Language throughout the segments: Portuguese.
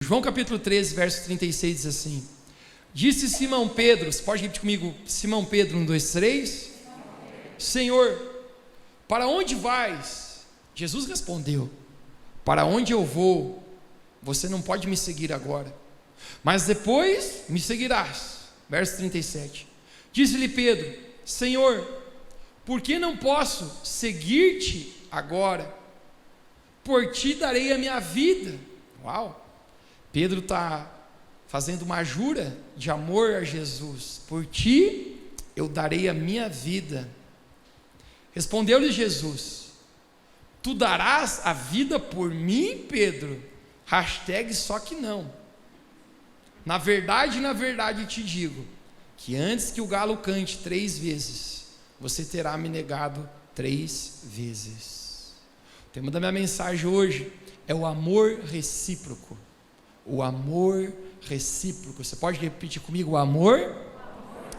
João capítulo 13, verso 36 diz assim: disse Simão Pedro, você pode repetir comigo, Simão Pedro, 1, 2, 3. Senhor, para onde vais? Jesus respondeu: para onde eu vou, você não pode me seguir agora, mas depois me seguirás. Verso 37. Disse-lhe Pedro: Senhor, por que não posso seguir-te agora? Por ti darei a minha vida. Uau! Pedro está fazendo uma jura de amor a Jesus. Por ti eu darei a minha vida. Respondeu-lhe Jesus: tu darás a vida por mim, Pedro? Hashtag só que não. Na verdade te digo, que antes que o galo cante 3 vezes, você terá me negado 3 vezes. O tema da minha mensagem hoje é o amor recíproco. O amor recíproco. Você pode repetir comigo? O amor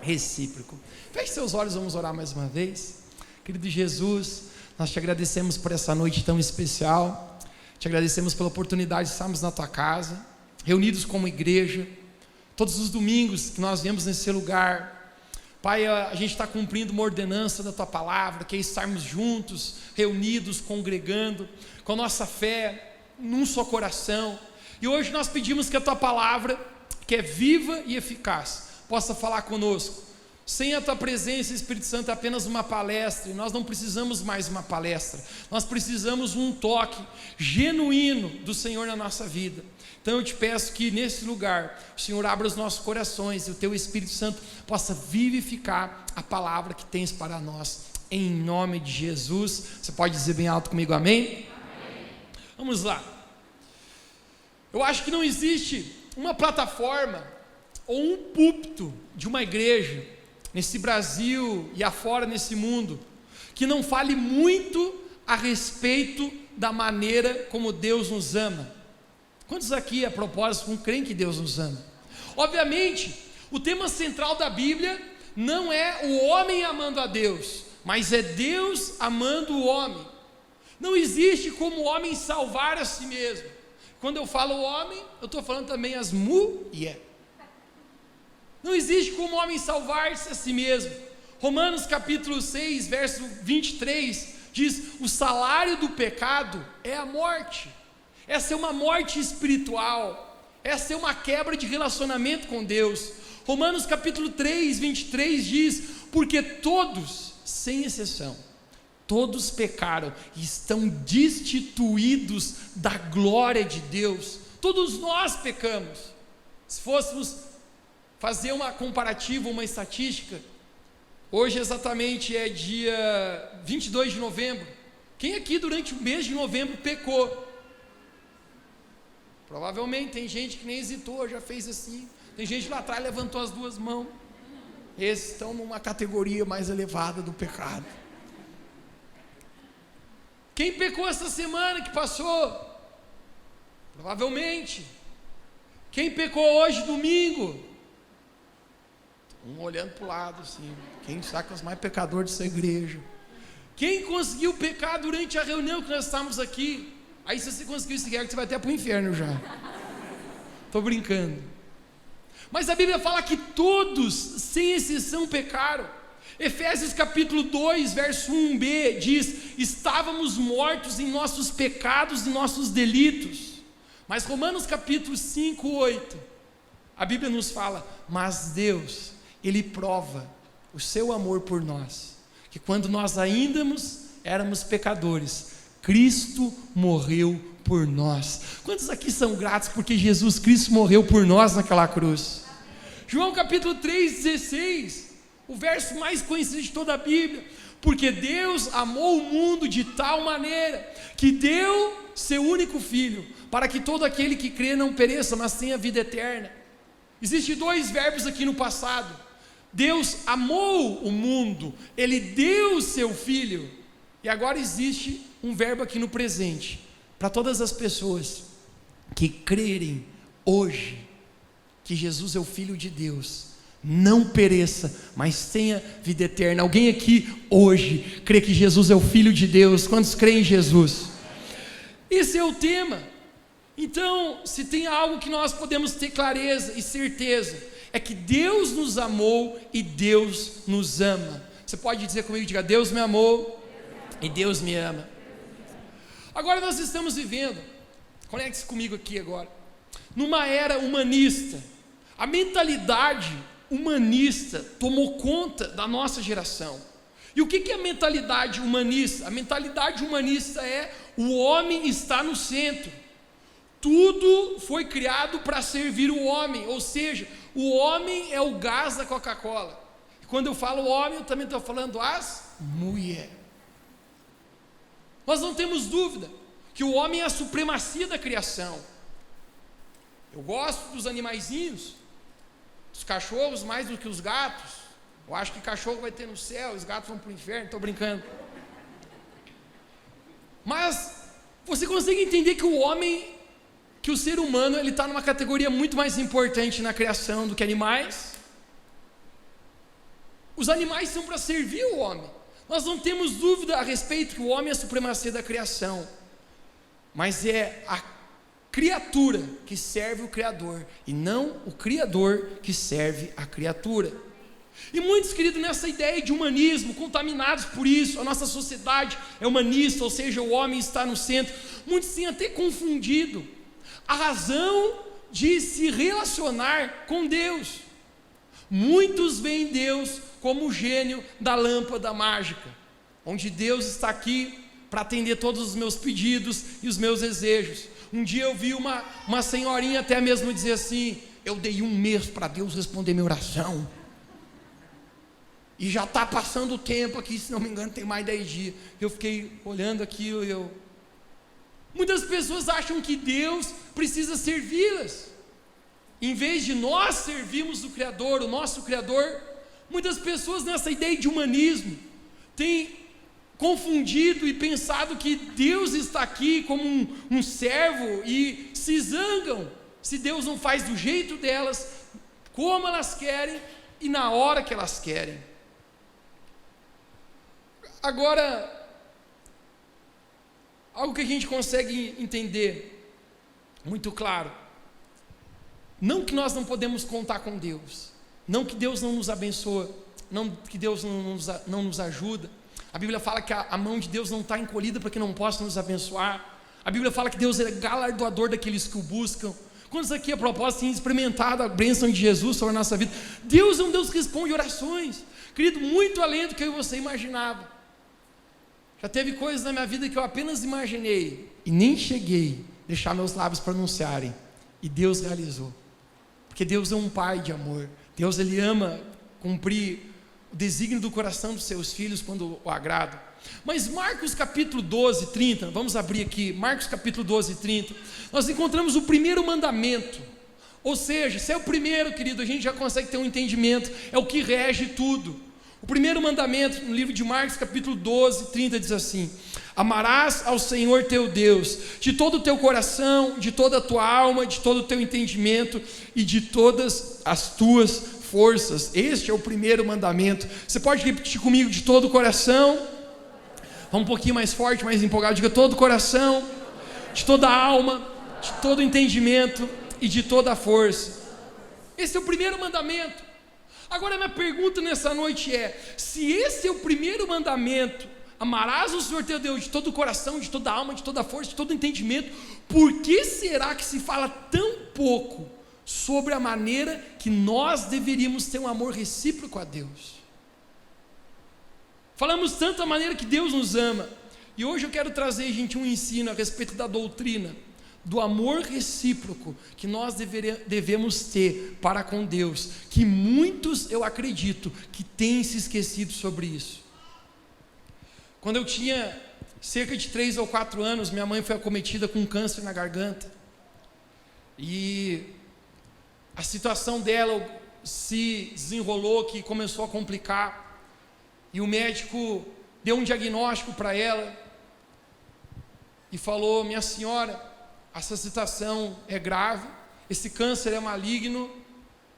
recíproco. Feche seus olhos, vamos orar mais uma vez. Querido Jesus, nós te agradecemos por essa noite tão especial. Te agradecemos pela oportunidade de estarmos na tua casa, reunidos como igreja. Todos os domingos que nós viemos nesse lugar, Pai, a gente está cumprindo uma ordenança da tua palavra, que é estarmos juntos, reunidos, congregando, com a nossa fé, num só coração. E hoje nós pedimos que a tua palavra, que é viva e eficaz, possa falar conosco. Sem a tua presença, Espírito Santo, é apenas uma palestra, e nós não precisamos mais uma palestra, nós precisamos um toque genuíno do Senhor na nossa vida. Então eu te peço que nesse lugar, o Senhor abra os nossos corações, e o teu Espírito Santo possa vivificar a palavra que tens para nós, em nome de Jesus. Você pode dizer bem alto comigo, amém? Amém. Vamos lá. Eu acho que não existe uma plataforma ou um púlpito de uma igreja nesse Brasil e afora nesse mundo que não fale muito a respeito da maneira como Deus nos ama. Quantos aqui, a propósito, creem que Deus nos ama? Obviamente, o tema central da Bíblia não é o homem amando a Deus, mas é Deus amando o homem. Não existe como o homem salvar a si mesmo. Quando eu falo homem, eu estou falando também as mulheres. Não existe como o homem salvar-se a si mesmo. Romanos capítulo 6, verso 23, diz: o salário do pecado é a morte. Essa é uma morte espiritual, essa é uma quebra de relacionamento com Deus. Romanos capítulo 3, 23 diz: porque todos, sem exceção, todos pecaram e estão destituídos da glória de Deus. Todos nós pecamos. Se fôssemos fazer uma comparativa, uma estatística, hoje exatamente é dia 22 de novembro. Quem aqui durante o mês de novembro pecou? Provavelmente tem gente que nem hesitou, já fez assim. Tem gente lá atrás levantou as 2 mãos. Esses estão numa categoria mais elevada do pecado. Quem pecou essa semana que passou? Provavelmente. Quem pecou hoje, domingo? Um olhando para o lado assim. Quem sabe que é os mais pecadores dessa igreja? Quem conseguiu pecar durante a reunião que nós estávamos aqui? Aí se você conseguiu esse guerra, você vai até para o inferno já. Estou brincando. Mas a Bíblia fala que todos, sem exceção, pecaram. Efésios capítulo 2, verso 1b diz: estávamos mortos em nossos pecados e nossos delitos. Mas Romanos capítulo 5, 8, a Bíblia nos fala: mas Deus, Ele prova o seu amor por nós, que quando nós ainda éramos pecadores, Cristo morreu por nós. Quantos aqui são gratos porque Jesus Cristo morreu por nós naquela cruz? João capítulo 3, 16, o verso mais conhecido de toda a Bíblia: porque Deus amou o mundo de tal maneira que deu seu único filho, para que todo aquele que crê não pereça, mas tenha vida eterna. Existem 2 verbos aqui no passado. Deus amou o mundo, Ele deu o seu filho. E agora existe um verbo aqui no presente, para todas as pessoas que crerem hoje que Jesus é o Filho de Deus, não pereça, mas tenha vida eterna. Alguém aqui hoje crê que Jesus é o Filho de Deus? Quantos creem em Jesus? Esse é o tema. Então, se tem algo que nós podemos ter clareza e certeza, é que Deus nos amou e Deus nos ama. Você pode dizer comigo, diga: Deus me amou e Deus me ama. Agora nós estamos vivendo, conecte-se comigo aqui agora, numa era humanista. A mentalidade humanista tomou conta da nossa geração. E o que é a mentalidade humanista? A mentalidade humanista é: o homem está no centro. Tudo foi criado para servir o homem, ou seja, o homem é o gás da Coca-Cola. E quando eu falo homem, eu também estou falando as mulheres. Nós não temos dúvida que o homem é a supremacia da criação. Eu gosto dos animaizinhos, dos cachorros mais do que os gatos. Eu acho que cachorro vai ter no céu, os gatos vão para o inferno, estou brincando. Mas você consegue entender que o homem, que o ser humano, ele está numa categoria muito mais importante na criação do que animais? Os animais são para servir o homem. Nós não temos dúvida a respeito que o homem é a supremacia da criação, mas é a criatura que serve o Criador, e não o Criador que serve a criatura. E muitos, queridos, nessa ideia de humanismo, contaminados por isso, a nossa sociedade é humanista, ou seja, o homem está no centro. Muitos têm até confundido a razão de se relacionar com Deus. Muitos veem Deus como o gênio da lâmpada mágica, onde Deus está aqui para atender todos os meus pedidos e os meus desejos. Um dia eu vi uma senhorinha até mesmo dizer assim: eu dei 1 mês para Deus responder minha oração, e já está passando o tempo aqui, se não me engano tem mais 10 dias. Eu fiquei olhando aquilo e muitas pessoas acham que Deus precisa servi-las, em vez de nós servirmos o Criador, o nosso Criador. Muitas pessoas, nessa ideia de humanismo, têm confundido e pensado que Deus está aqui como um servo, e se zangam se Deus não faz do jeito delas, como elas querem e na hora que elas querem. Agora, algo que a gente consegue entender muito claro: não que nós não podemos contar com Deus, não que Deus não nos abençoa, não que Deus não nos ajuda. A Bíblia fala que a mão de Deus não está encolhida para que não possa nos abençoar. A Bíblia fala que Deus é galardoador daqueles que o buscam. Quantos aqui a propósito têm experimentado a bênção de Jesus sobre a nossa vida? Deus é um Deus que responde orações, querido, muito além do que eu e você imaginava. Já teve coisas na minha vida que eu apenas imaginei e nem cheguei a deixar meus lábios pronunciarem, e Deus realizou, porque Deus é um Pai de amor. Deus, Ele ama cumprir o desígnio do coração dos seus filhos quando o agrada. Mas Marcos capítulo 12, 30, vamos abrir aqui, Marcos capítulo 12, 30, nós encontramos o primeiro mandamento. Ou seja, se é o primeiro, querido, a gente já consegue ter um entendimento, é o que rege tudo. O primeiro mandamento, no livro de Marcos capítulo 12, 30, diz assim: amarás ao Senhor teu Deus de todo o teu coração, de toda a tua alma, de todo o teu entendimento e de todas as tuas forças. Este é o primeiro mandamento. Você pode repetir comigo: de todo o coração. Vamos um pouquinho mais forte, mais empolgado. Diga: todo o coração, de toda a alma, de todo o entendimento e de toda a força. Esse é o primeiro mandamento. Agora, minha pergunta nessa noite é: se esse é o primeiro mandamento, amarás o Senhor teu Deus de todo o coração, de toda a alma, de toda a força, de todo o entendimento, por que será que se fala tão pouco sobre a maneira que nós deveríamos ter um amor recíproco a Deus? Falamos tanto da maneira que Deus nos ama, e hoje eu quero trazer, gente, um ensino a respeito da doutrina do amor recíproco que nós devemos ter para com Deus, que muitos, eu acredito, que têm se esquecido sobre isso. Quando eu tinha cerca de 3 ou 4 anos, minha mãe foi acometida com um câncer na garganta, e a situação dela se desenrolou, que começou a complicar, e o médico deu um diagnóstico para ela e falou: minha senhora, essa situação é grave, esse câncer é maligno,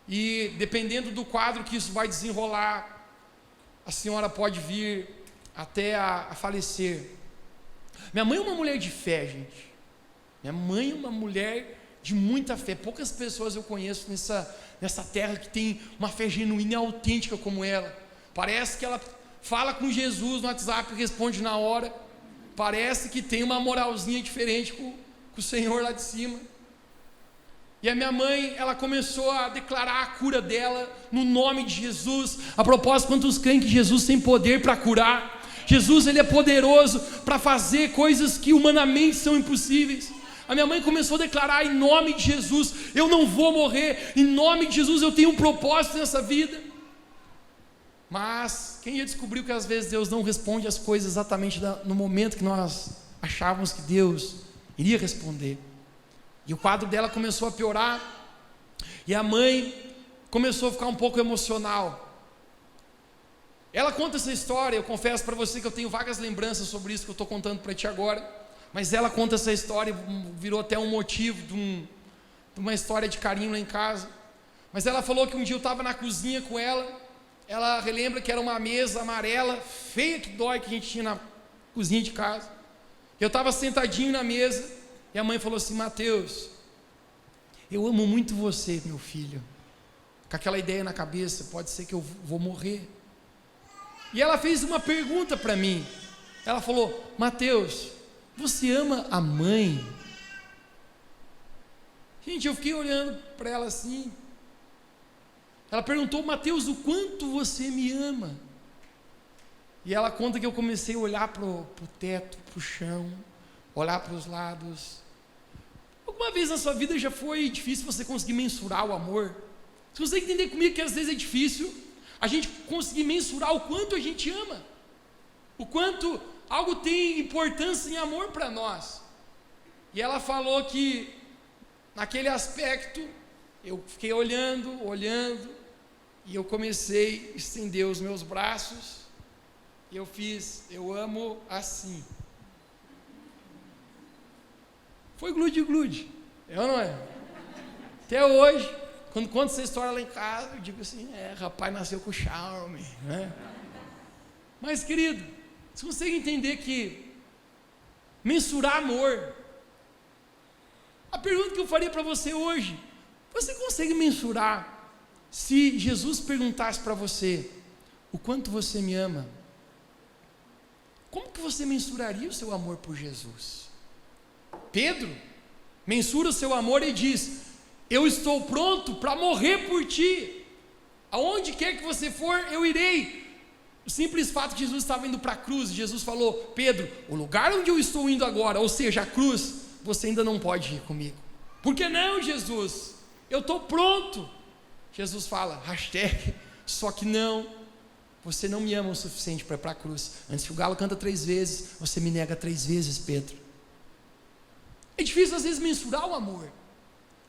e dependendo do quadro que isso vai desenrolar, a senhora pode vir até a falecer. Minha mãe é uma mulher de fé, gente. Minha mãe é uma mulher de muita fé. Poucas pessoas eu conheço nessa terra que tem uma fé genuína e autêntica como ela. Parece que ela fala com Jesus no WhatsApp e responde na hora. Parece que tem uma moralzinha diferente com o Senhor lá de cima. E a minha mãe, ela começou a declarar a cura dela no nome de Jesus. A propósito, quantos creem que Jesus tem poder para curar? Jesus, ele é poderoso para fazer coisas que humanamente são impossíveis. A minha mãe começou a declarar em nome de Jesus: eu não vou morrer, em nome de Jesus eu tenho um propósito nessa vida. Mas quem já descobriu que às vezes Deus não responde as coisas exatamente no momento que nós achávamos que Deus iria responder? E o quadro dela começou a piorar, e a mãe começou a ficar um pouco emocional. Ela conta essa história, eu confesso para você que eu tenho vagas lembranças sobre isso que eu estou contando para ti agora, mas ela conta essa história, virou até um motivo de uma história de carinho lá em casa. Mas ela falou que um dia eu estava na cozinha com ela relembra que era uma mesa amarela, feia que dói, que a gente tinha na cozinha de casa. Eu estava sentadinho na mesa, e a mãe falou assim: Mateus, eu amo muito você, meu filho. Com aquela ideia na cabeça, pode ser que eu vou morrer. E ela fez uma pergunta para mim. Ela falou: Mateus, você ama a mãe? Gente, eu fiquei olhando para ela assim. Ela perguntou: Mateus, o quanto você me ama? E ela conta que eu comecei a olhar para o teto, para o chão, olhar para os lados. Alguma vez na sua vida já foi difícil você conseguir mensurar o amor? Você consegue entender comigo que às vezes é difícil a gente conseguir mensurar o quanto a gente ama, o quanto algo tem importância em amor para nós? E ela falou que naquele aspecto eu fiquei olhando, e eu comecei a estender os meus braços, e eu fiz: eu amo assim. Foi glude, é ou não é? Até hoje, quando conto essa história lá em casa, eu digo assim: rapaz, nasceu com charme, né? Mas, querido, você consegue entender que mensurar amor, a pergunta que eu faria para você hoje: você consegue mensurar, se Jesus perguntasse para você o quanto você me ama, como que você mensuraria o seu amor por Jesus? Pedro mensura o seu amor e diz: eu estou pronto para morrer por ti, aonde quer que você for, eu irei. O simples fato de Jesus estava indo para a cruz, Jesus falou: Pedro, o lugar onde eu estou indo agora, ou seja, a cruz, você ainda não pode ir comigo. Por que não, Jesus? Eu estou pronto. Jesus fala, só que não, você não me ama o suficiente para ir para a cruz. Antes que o galo canta 3 vezes, você me nega 3 vezes, Pedro. É difícil às vezes mensurar o amor.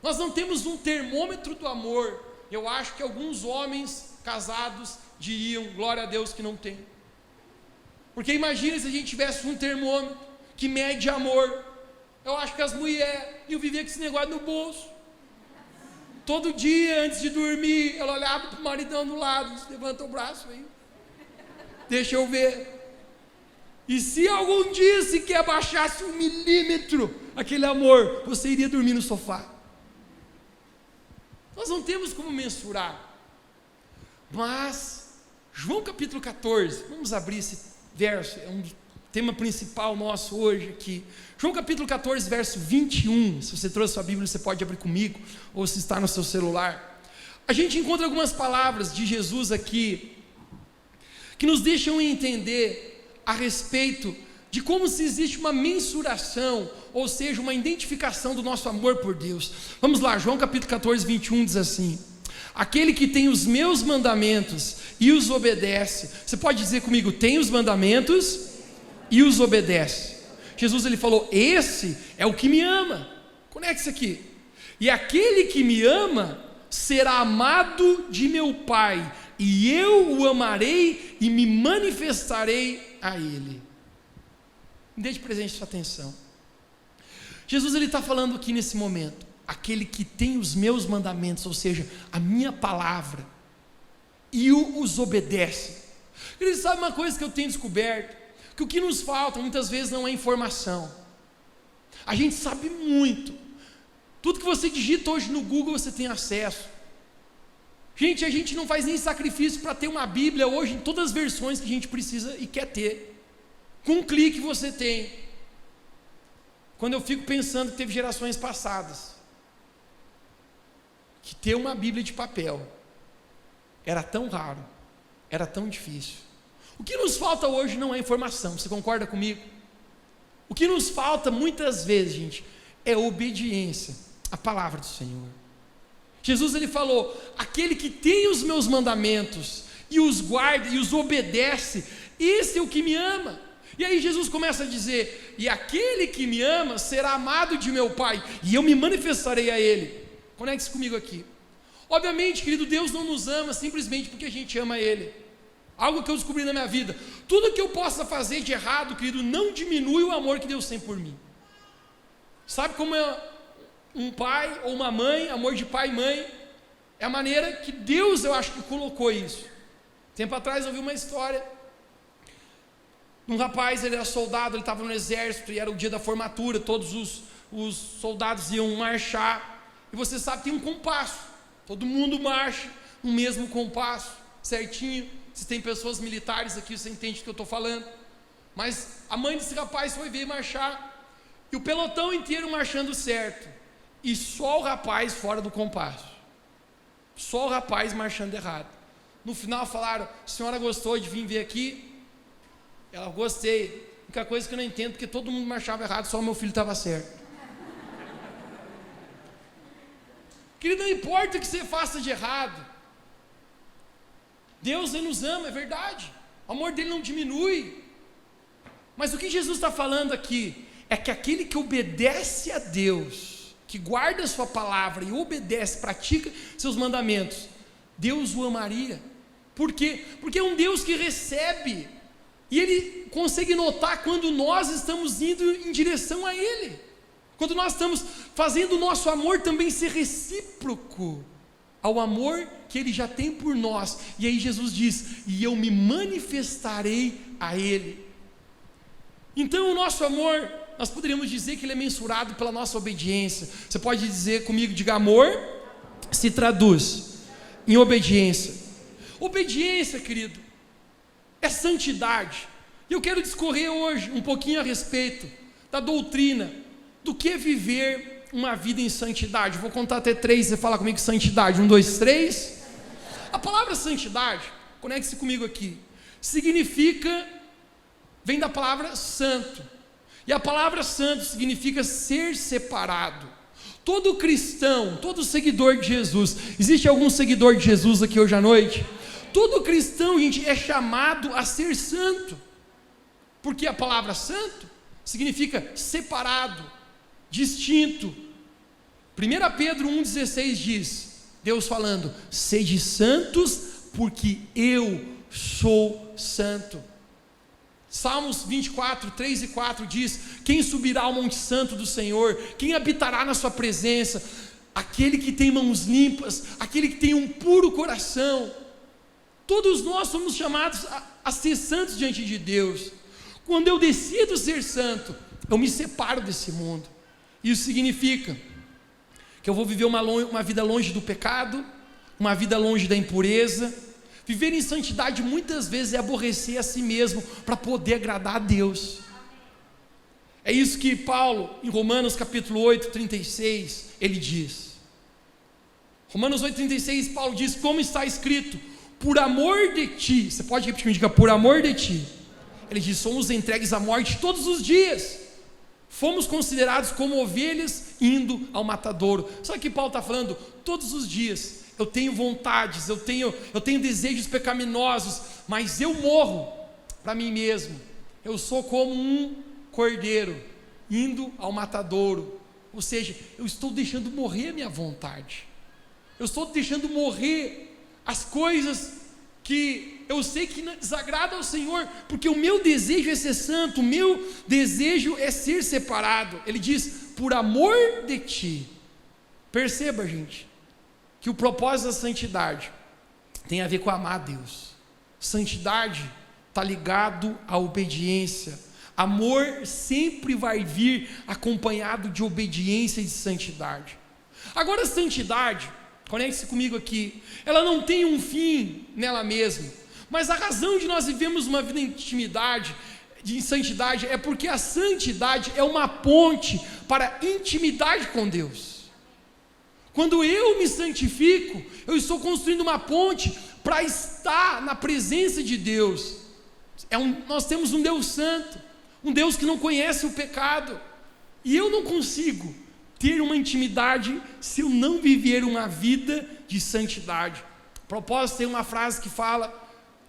Nós não temos um termômetro do amor. Eu acho que alguns homens casados diriam: glória a Deus que não tem. Porque imagina se a gente tivesse um termômetro que mede amor. Eu acho que as mulheres iam viver com esse negócio no bolso. Todo dia antes de dormir, ela olhava para o maridão do lado: levanta o braço aí, deixa eu ver. E se algum dia sequer abaixasse 1 milímetro aquele amor, você iria dormir no sofá. Nós não temos como mensurar. Mas João capítulo 14, vamos abrir esse verso, é um tema principal nosso hoje aqui. João capítulo 14, verso 21. Se você trouxe a sua Bíblia, você pode abrir comigo, ou se está no seu celular. A gente encontra algumas palavras de Jesus aqui que nos deixam entender a respeito de como se existe uma mensuração, ou seja, uma identificação do nosso amor por Deus. Vamos lá, João capítulo 14, 21 diz assim: aquele que tem os meus mandamentos e os obedece. Você pode dizer comigo: tem os mandamentos e os obedece. Jesus, ele falou: esse é o que me ama. Conecte-se aqui. E aquele que me ama será amado de meu Pai, e eu o amarei e me manifestarei a ele. Me dê de presente sua atenção. Jesus, ele está falando aqui nesse momento: aquele que tem os meus mandamentos, ou seja, a minha palavra, e os obedece. Ele sabe uma coisa que eu tenho descoberto, que o que nos falta muitas vezes não é informação. A gente sabe muito. Tudo que você digita hoje no Google você tem acesso. Gente, a gente não faz nem sacrifício para ter uma Bíblia hoje em todas as versões que a gente precisa e quer ter. Com um clique você tem. Quando eu fico pensando que teve gerações passadas que ter uma Bíblia de papel era tão raro, era tão difícil. O que nos falta hoje não é informação, você concorda comigo? O que nos falta muitas vezes, gente, é obediência à palavra do Senhor. Jesus ele falou: aquele que tem os meus mandamentos e os guarda e os obedece, esse é o que me ama. E aí Jesus começa a dizer: e aquele que me ama será amado de meu Pai, e eu me manifestarei a ele. Conecte-se comigo aqui. Obviamente, querido, Deus não nos ama simplesmente porque a gente ama Ele. Algo que eu descobri na minha vida: tudo que eu possa fazer de errado, querido, não diminui o amor que Deus tem por mim. Sabe como é um pai ou uma mãe, amor de pai e mãe? É a maneira que Deus, eu acho que colocou isso. Tempo atrás eu vi uma história de um rapaz, ele era soldado, ele estava no exército e era o dia da formatura, todos os soldados iam marchar, e você sabe, tem um compasso, todo mundo marcha no mesmo compasso, certinho. Se tem pessoas militares aqui, você entende o que eu estou falando. Mas a mãe desse rapaz foi ver marchar, e o pelotão inteiro marchando certo, e só o rapaz fora do compasso, só o rapaz marchando errado. No final falaram: a senhora gostou de vir ver aqui? Ela: gostei. A única coisa que eu não entendo, porque todo mundo marchava errado, só o meu filho estava certo. Querido, não importa o que você faça de errado, Deus ele nos ama, é verdade, o amor dele não diminui. Mas o que Jesus está falando aqui é que aquele que obedece a Deus, que guarda a sua palavra e obedece, pratica seus mandamentos, Deus o amaria. Por quê? Porque é um Deus que recebe, e Ele consegue notar quando nós estamos indo em direção a Ele, quando nós estamos fazendo o nosso amor também ser recíproco ao amor que Ele já tem por nós. E aí Jesus diz: e eu me manifestarei a Ele. Então o nosso amor, nós poderíamos dizer que ele é mensurado pela nossa obediência. Você pode dizer comigo, diga: amor se traduz em obediência. Obediência, querido, é santidade. E eu quero discorrer hoje um pouquinho a respeito da doutrina do que é viver uma vida em santidade. Vou contar até 3, você fala comigo: santidade. 1, 2, 3. A palavra santidade, conecte-se comigo aqui, significa, vem da palavra santo. E a palavra santo significa ser separado. Todo cristão, todo seguidor de Jesus, existe algum seguidor de Jesus aqui hoje à noite? Todo cristão, gente, é chamado a ser santo, porque a palavra santo significa separado, distinto. 1 Pedro 1,16 diz, Deus falando: sede santos, porque eu sou santo. Salmos 24, 3 e 4 diz: quem subirá ao monte santo do Senhor? Quem habitará na sua presença? Aquele que tem mãos limpas, aquele que tem um puro coração. Todos nós somos chamados a ser santos diante de Deus. Quando eu decido ser santo, eu me separo desse mundo. Isso significa que eu vou viver uma vida longe do pecado, uma vida longe da impureza. Viver em santidade muitas vezes é aborrecer a si mesmo para poder agradar a Deus. É isso que Paulo, em Romanos capítulo 8, 36, ele diz. Romanos 8, 36, Paulo diz: como está escrito, por amor de ti. Você pode repetir comigo, diga: por amor de ti. Ele diz: somos entregues à morte todos os dias. Fomos considerados como ovelhas indo ao matadouro. Só que Paulo está falando, todos os dias eu tenho vontades, eu tenho desejos pecaminosos, mas eu morro para mim mesmo. Eu sou como um cordeiro indo ao matadouro. Ou seja, eu estou deixando morrer a minha vontade. Eu estou deixando morrer as coisas que eu sei que desagrada ao Senhor, porque o meu desejo é ser santo, o meu desejo é ser separado. Ele diz: por amor de ti. Perceba, gente, que o propósito da santidade tem a ver com amar a Deus. Santidade está ligado à obediência. Amor sempre vai vir acompanhado de obediência e de santidade. Agora, a santidade, conecte-se comigo aqui, ela não tem um fim nela mesma, mas a razão de nós vivemos uma vida de intimidade, de santidade, é porque a santidade é uma ponte para a intimidade com Deus. Quando eu me santifico, eu estou construindo uma ponte para estar na presença de Deus. Nós temos um Deus santo, um Deus que não conhece o pecado, e eu não consigo ter uma intimidade se eu não viver uma vida de santidade. A propósito, tem uma frase que fala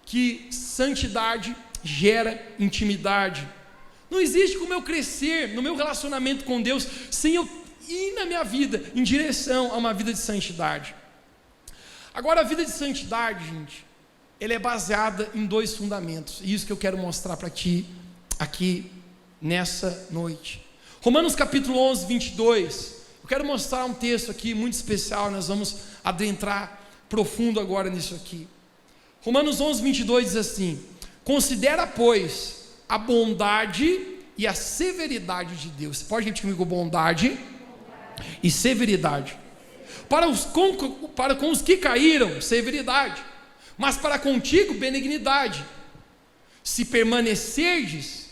que santidade gera intimidade. Não existe como eu crescer no meu relacionamento com Deus sem eu ir na minha vida em direção a uma vida de santidade. Agora, a vida de santidade, gente, ela é baseada em 2 fundamentos, e isso que eu quero mostrar para ti aqui nessa noite. Romanos capítulo 11, 22, eu quero mostrar um texto aqui muito especial, nós vamos adentrar profundo agora nisso aqui. Romanos 11, 22 diz assim: considera, pois, a bondade e a severidade de Deus. Você pode repetir comigo? Bondade e severidade. Para com os que caíram, severidade, mas para contigo, benignidade. Se permanecerdes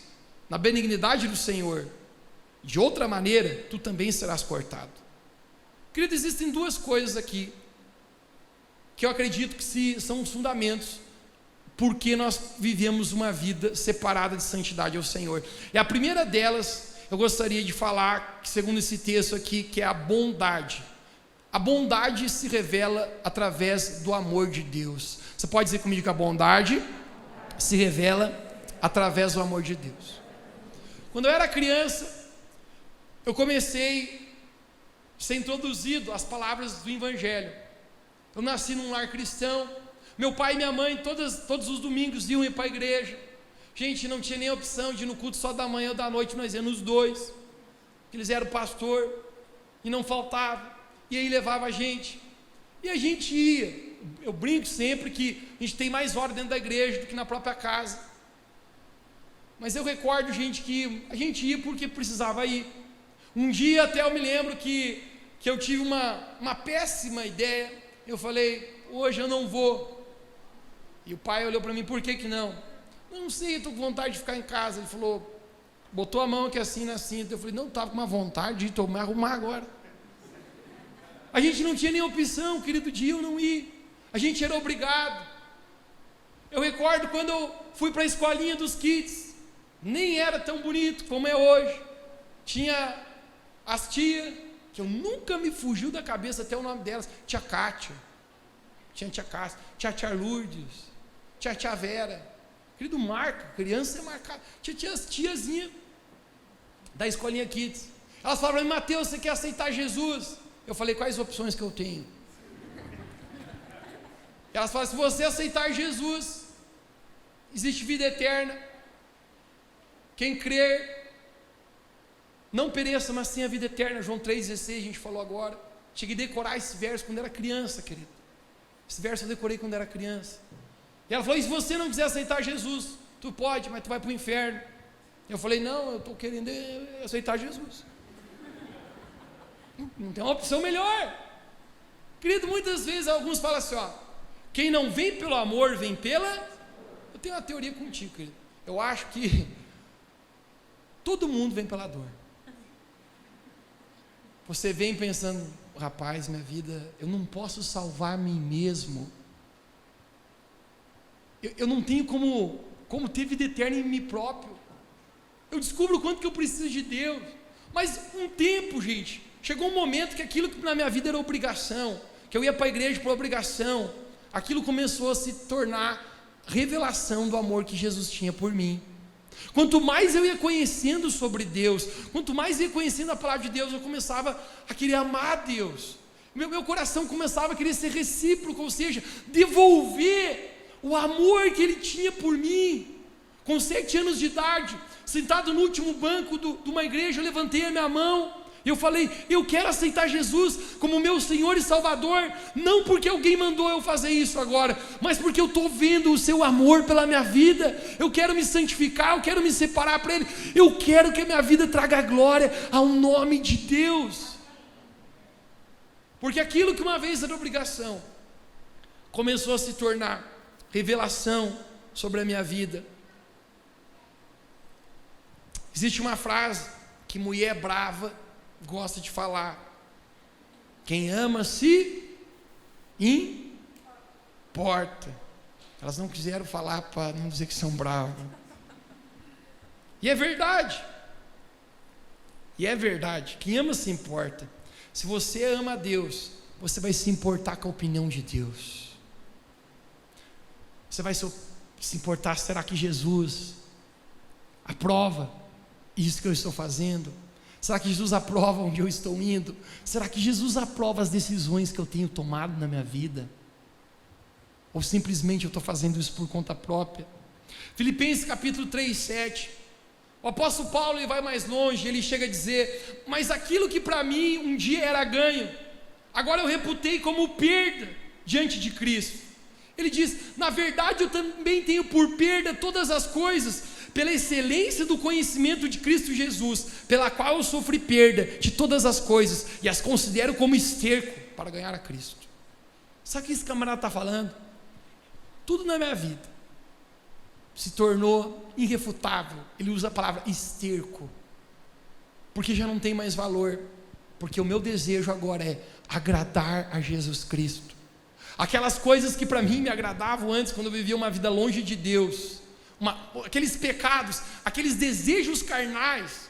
na benignidade do Senhor, de outra maneira, tu também serás cortado. Querido, existem 2 coisas aqui, que eu acredito que são os fundamentos, porque nós vivemos uma vida separada de santidade ao Senhor. E a primeira delas, eu gostaria de falar, segundo esse texto aqui, que é a bondade. A bondade se revela através do amor de Deus. Você pode dizer comigo que a bondade se revela através do amor de Deus. Quando eu era criança, eu comecei a ser introduzido às palavras do Evangelho. Eu nasci num lar cristão. Meu pai e minha mãe, todos os domingos, iam para a igreja. Gente, não tinha nem opção de ir no culto só da manhã ou da noite, nós íamos os 2. Eles eram pastor e não faltava. E aí levava a gente. E a gente ia. Eu brinco sempre que a gente tem mais horas dentro da igreja do que na própria casa. Mas eu recordo, gente, que a gente ia porque precisava ir. Um dia até eu me lembro que eu tive uma péssima ideia. Eu falei, hoje eu não vou. E o pai olhou para mim, por que não? Eu não sei, eu estou com vontade de ficar em casa. Ele falou, botou a mão aqui assim na cinta. Eu falei, não, estava com uma vontade de me arrumar agora. A gente não tinha nem opção, querido, de eu não ir. A gente era obrigado. Eu recordo quando eu fui para a escolinha dos kids, nem era tão bonito como é hoje. Tinha as tias, que eu nunca me fugiu da cabeça até o nome delas, tia Kátia, tinha tia Cássia, tia Lourdes, tia Vera. Querido, marca, criança é marcada. Tinha as tiazinhas da escolinha kids. Elas falaram para mim, Mateus, você quer aceitar Jesus? Eu falei, quais opções que eu tenho? Elas falaram, se você aceitar Jesus, existe vida eterna. Quem crer, não pereça, mas tenha vida eterna. João 3,16, a gente falou agora. Cheguei a decorar esse verso quando era criança, querido. Esse verso eu decorei quando era criança. E ela falou, e se você não quiser aceitar Jesus, tu pode, mas tu vai para o inferno. Eu falei, não, eu estou querendo aceitar Jesus. Não tem uma opção melhor. Querido, muitas vezes alguns falam assim, quem não vem pelo amor, vem pela... Eu tenho uma teoria contigo, querido. Eu acho que todo mundo vem pela dor. Você vem pensando, rapaz, minha vida, eu não posso salvar a mim mesmo. Eu não tenho como ter vida eterna em mim próprio. Eu descubro o quanto que eu preciso de Deus. Mas um tempo, gente, chegou um momento que aquilo que na minha vida era obrigação, que eu ia para a igreja por obrigação, aquilo começou a se tornar revelação do amor que Jesus tinha por mim. Quanto mais eu ia conhecendo sobre Deus, quanto mais eu ia conhecendo a palavra de Deus, eu começava a querer amar a Deus. Meu coração começava a querer ser recíproco, ou seja, devolver o amor que Ele tinha por mim. Com 7 anos de idade, sentado no último banco de uma igreja, eu levantei a minha mão Eu falei, eu quero aceitar Jesus como meu Senhor e Salvador, não porque alguém mandou eu fazer isso agora, mas porque eu estou vendo o seu amor pela minha vida. Eu quero me santificar, eu quero me separar para Ele, eu quero que a minha vida traga glória ao nome de Deus. Porque aquilo que uma vez era obrigação, começou a se tornar revelação sobre a minha vida. Existe uma frase que mulher brava gosta de falar: quem ama se importa. Elas não quiseram falar para não dizer que são bravas. E é verdade. E é verdade. Quem ama se importa. Se você ama a Deus, você vai se importar com a opinião de Deus. Você vai se importar, será que Jesus aprova isso que eu estou fazendo? Será que Jesus aprova onde eu estou indo? Será que Jesus aprova as decisões que eu tenho tomado na minha vida? Ou simplesmente eu estou fazendo isso por conta própria? Filipenses capítulo 3, 7. O apóstolo Paulo, ele vai mais longe, ele chega a dizer: mas aquilo que para mim um dia era ganho, agora eu reputei como perda diante de Cristo. Ele diz: na verdade eu também tenho por perda todas as coisas, pela excelência do conhecimento de Cristo Jesus, pela qual eu sofri perda de todas as coisas, e as considero como esterco para ganhar a Cristo. Sabe o que esse camarada está falando? Tudo na minha vida se tornou irrefutável. Ele usa a palavra esterco, porque já não tem mais valor, porque o meu desejo agora é agradar a Jesus Cristo. Aquelas coisas que para mim me agradavam antes, quando eu vivia uma vida longe de Deus, aqueles pecados, aqueles desejos carnais,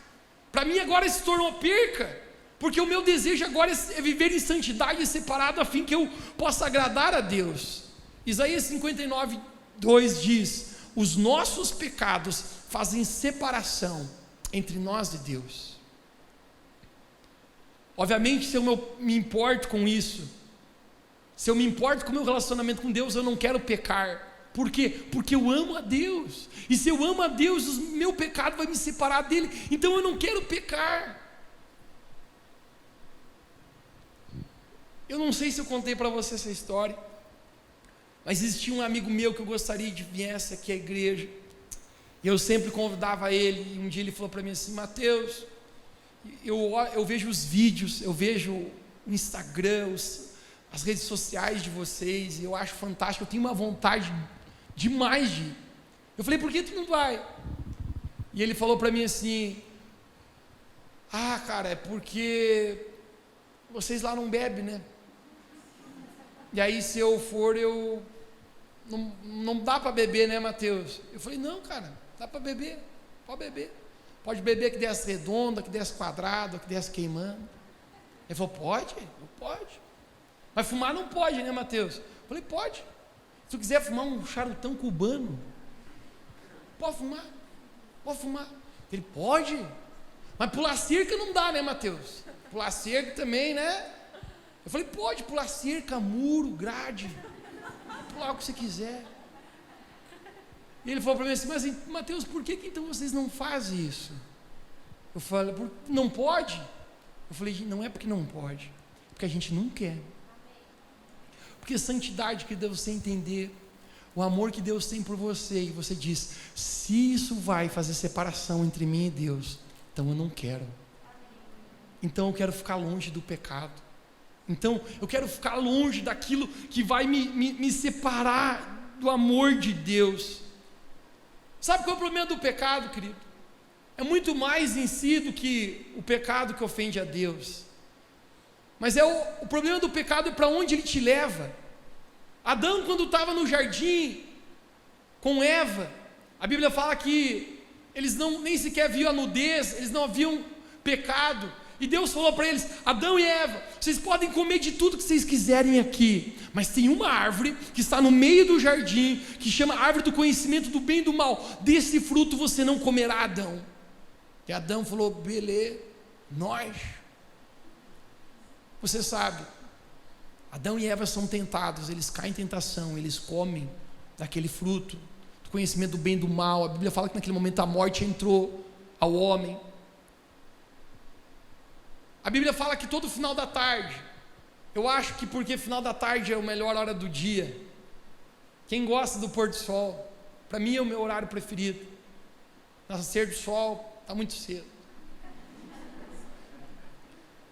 para mim agora se tornou perca, porque o meu desejo agora é viver em santidade e separado, a fim que eu possa agradar a Deus. Isaías 59, 2 diz: os nossos pecados fazem separação entre nós e Deus. Obviamente, se eu me importo com isso, se eu me importo com o meu relacionamento com Deus, eu não quero pecar. Por quê? Porque eu amo a Deus, e se eu amo a Deus, o meu pecado vai me separar dele, então eu não quero pecar. Eu não sei se eu contei para você essa história, mas existia um amigo meu que eu gostaria de viesse aqui à igreja, e eu sempre convidava ele, e um dia ele falou para mim assim: Mateus, eu vejo os vídeos, eu vejo o Instagram, as redes sociais de vocês, e eu acho fantástico, eu tenho uma vontade demais de ir. Eu falei: por que tu não vai? E ele falou para mim assim: ah, cara, é porque vocês lá não bebem, né? E aí se eu for, não dá para beber, né, Mateus? Eu falei: não, cara, dá para beber, pode beber. Pode beber que desce redonda, que desce quadrada, que desce queimando. Ele falou: pode? Eu: pode. Mas fumar não pode, né, Mateus? Eu falei: pode. Se tu quiser fumar um charutão cubano, pode fumar, pode fumar. Ele: pode. Mas pular cerca não dá, né, Mateus? Pular cerca também, né? Eu falei: pode pular cerca, muro, grade, pular o que você quiser. E ele falou para mim assim: mas Mateus, por que então vocês não fazem isso? Eu falei: não pode? Eu falei: não é porque não pode, porque a gente não quer. Porque santidade que Deus tem entender, o amor que Deus tem por você, e você diz: se isso vai fazer separação entre mim e Deus, então eu não quero. Então eu quero ficar longe do pecado. Então eu quero ficar longe daquilo que vai me separar do amor de Deus. Sabe qual é o problema do pecado, querido? É muito mais em si do que o pecado que ofende a Deus. Mas o problema do pecado é para onde ele te leva. Adão, quando estava no jardim com Eva, a Bíblia fala que eles nem sequer viam a nudez, eles não haviam pecado, e Deus falou para eles: Adão e Eva, vocês podem comer de tudo que vocês quiserem aqui, mas tem uma árvore que está no meio do jardim, que chama árvore do conhecimento do bem e do mal, desse fruto você não comerá, Adão. E Adão falou: beleza, nós. Você sabe, Adão e Eva são tentados, eles caem em tentação, eles comem daquele fruto, do conhecimento do bem e do mal. A Bíblia fala que naquele momento a morte entrou ao homem. A Bíblia fala que todo final da tarde, eu acho que porque final da tarde é a melhor hora do dia. Quem gosta do pôr do sol, para mim é o meu horário preferido. Nascer do sol está muito cedo.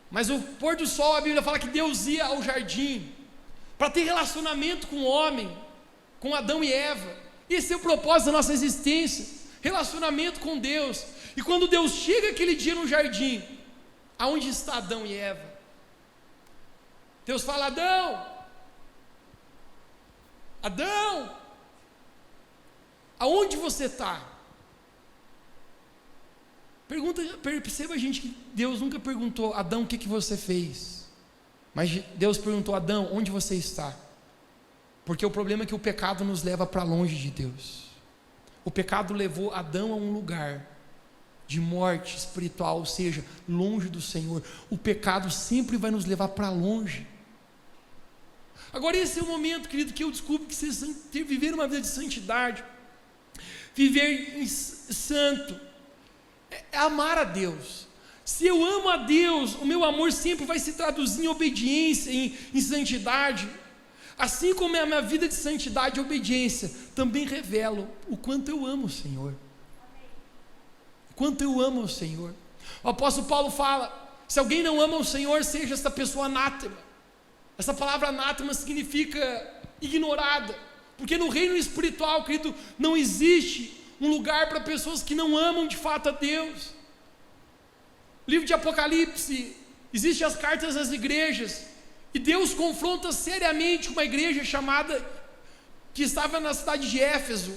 Mas o pôr do sol, a Bíblia fala que Deus ia ao jardim para ter relacionamento com o homem, com Adão e Eva. Esse é o propósito da nossa existência, relacionamento com Deus. E quando Deus chega aquele dia no jardim, aonde está Adão e Eva? Deus fala: Adão, Adão, aonde você está? Perceba, gente, que Deus nunca perguntou: Adão, o que você fez? Mas Deus perguntou: Adão, onde você está? Porque o problema é que o pecado nos leva para longe de Deus. O pecado levou Adão a um lugar de morte espiritual, ou seja, longe do Senhor. O pecado sempre vai nos levar para longe. Agora esse é o momento, querido, que eu descubro que viver uma vida de santidade, viver santo, é amar a Deus. Se eu amo a Deus, o meu amor sempre vai se traduzir em obediência, em santidade. Assim como é a minha vida de santidade e obediência, também revelo o quanto eu amo o Senhor. O quanto eu amo o Senhor. O apóstolo Paulo fala: se alguém não ama o Senhor, seja essa pessoa anátema. Essa palavra anátema significa ignorada, porque no reino espiritual, querido, não existe um lugar para pessoas que não amam de fato a Deus. No livro de Apocalipse, existem as cartas às igrejas, e Deus confronta seriamente uma igreja chamada, que estava na cidade de Éfeso,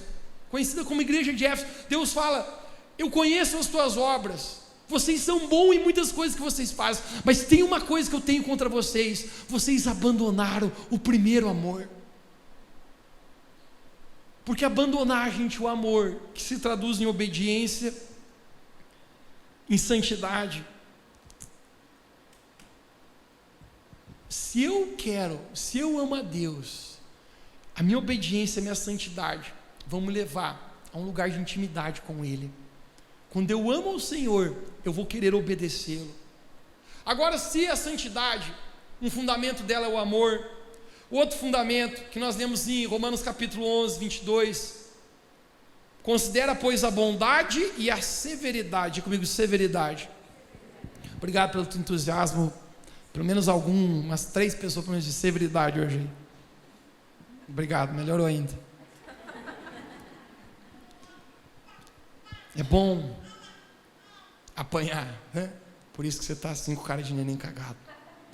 conhecida como igreja de Éfeso. Deus fala: eu conheço as tuas obras, vocês são bons em muitas coisas que vocês fazem, mas tem uma coisa que eu tenho contra vocês: vocês abandonaram o primeiro amor. Porque abandonar, gente, o amor, que se traduz em obediência, em santidade. Se eu amo a Deus, a minha obediência, a minha santidade vão me levar a um lugar de intimidade com Ele. Quando eu amo o Senhor, eu vou querer obedecê-lo. Agora, se a santidade, um fundamento dela é o amor, o outro fundamento que nós lemos em Romanos capítulo 11, 22, considera, pois, a bondade e a severidade. Diga comigo: severidade. Obrigado pelo teu entusiasmo. Pelo menos umas 3 pessoas pelo menos de severidade hoje. Obrigado, melhorou ainda. É bom apanhar, né? Por isso que você está assim com cara de neném cagado.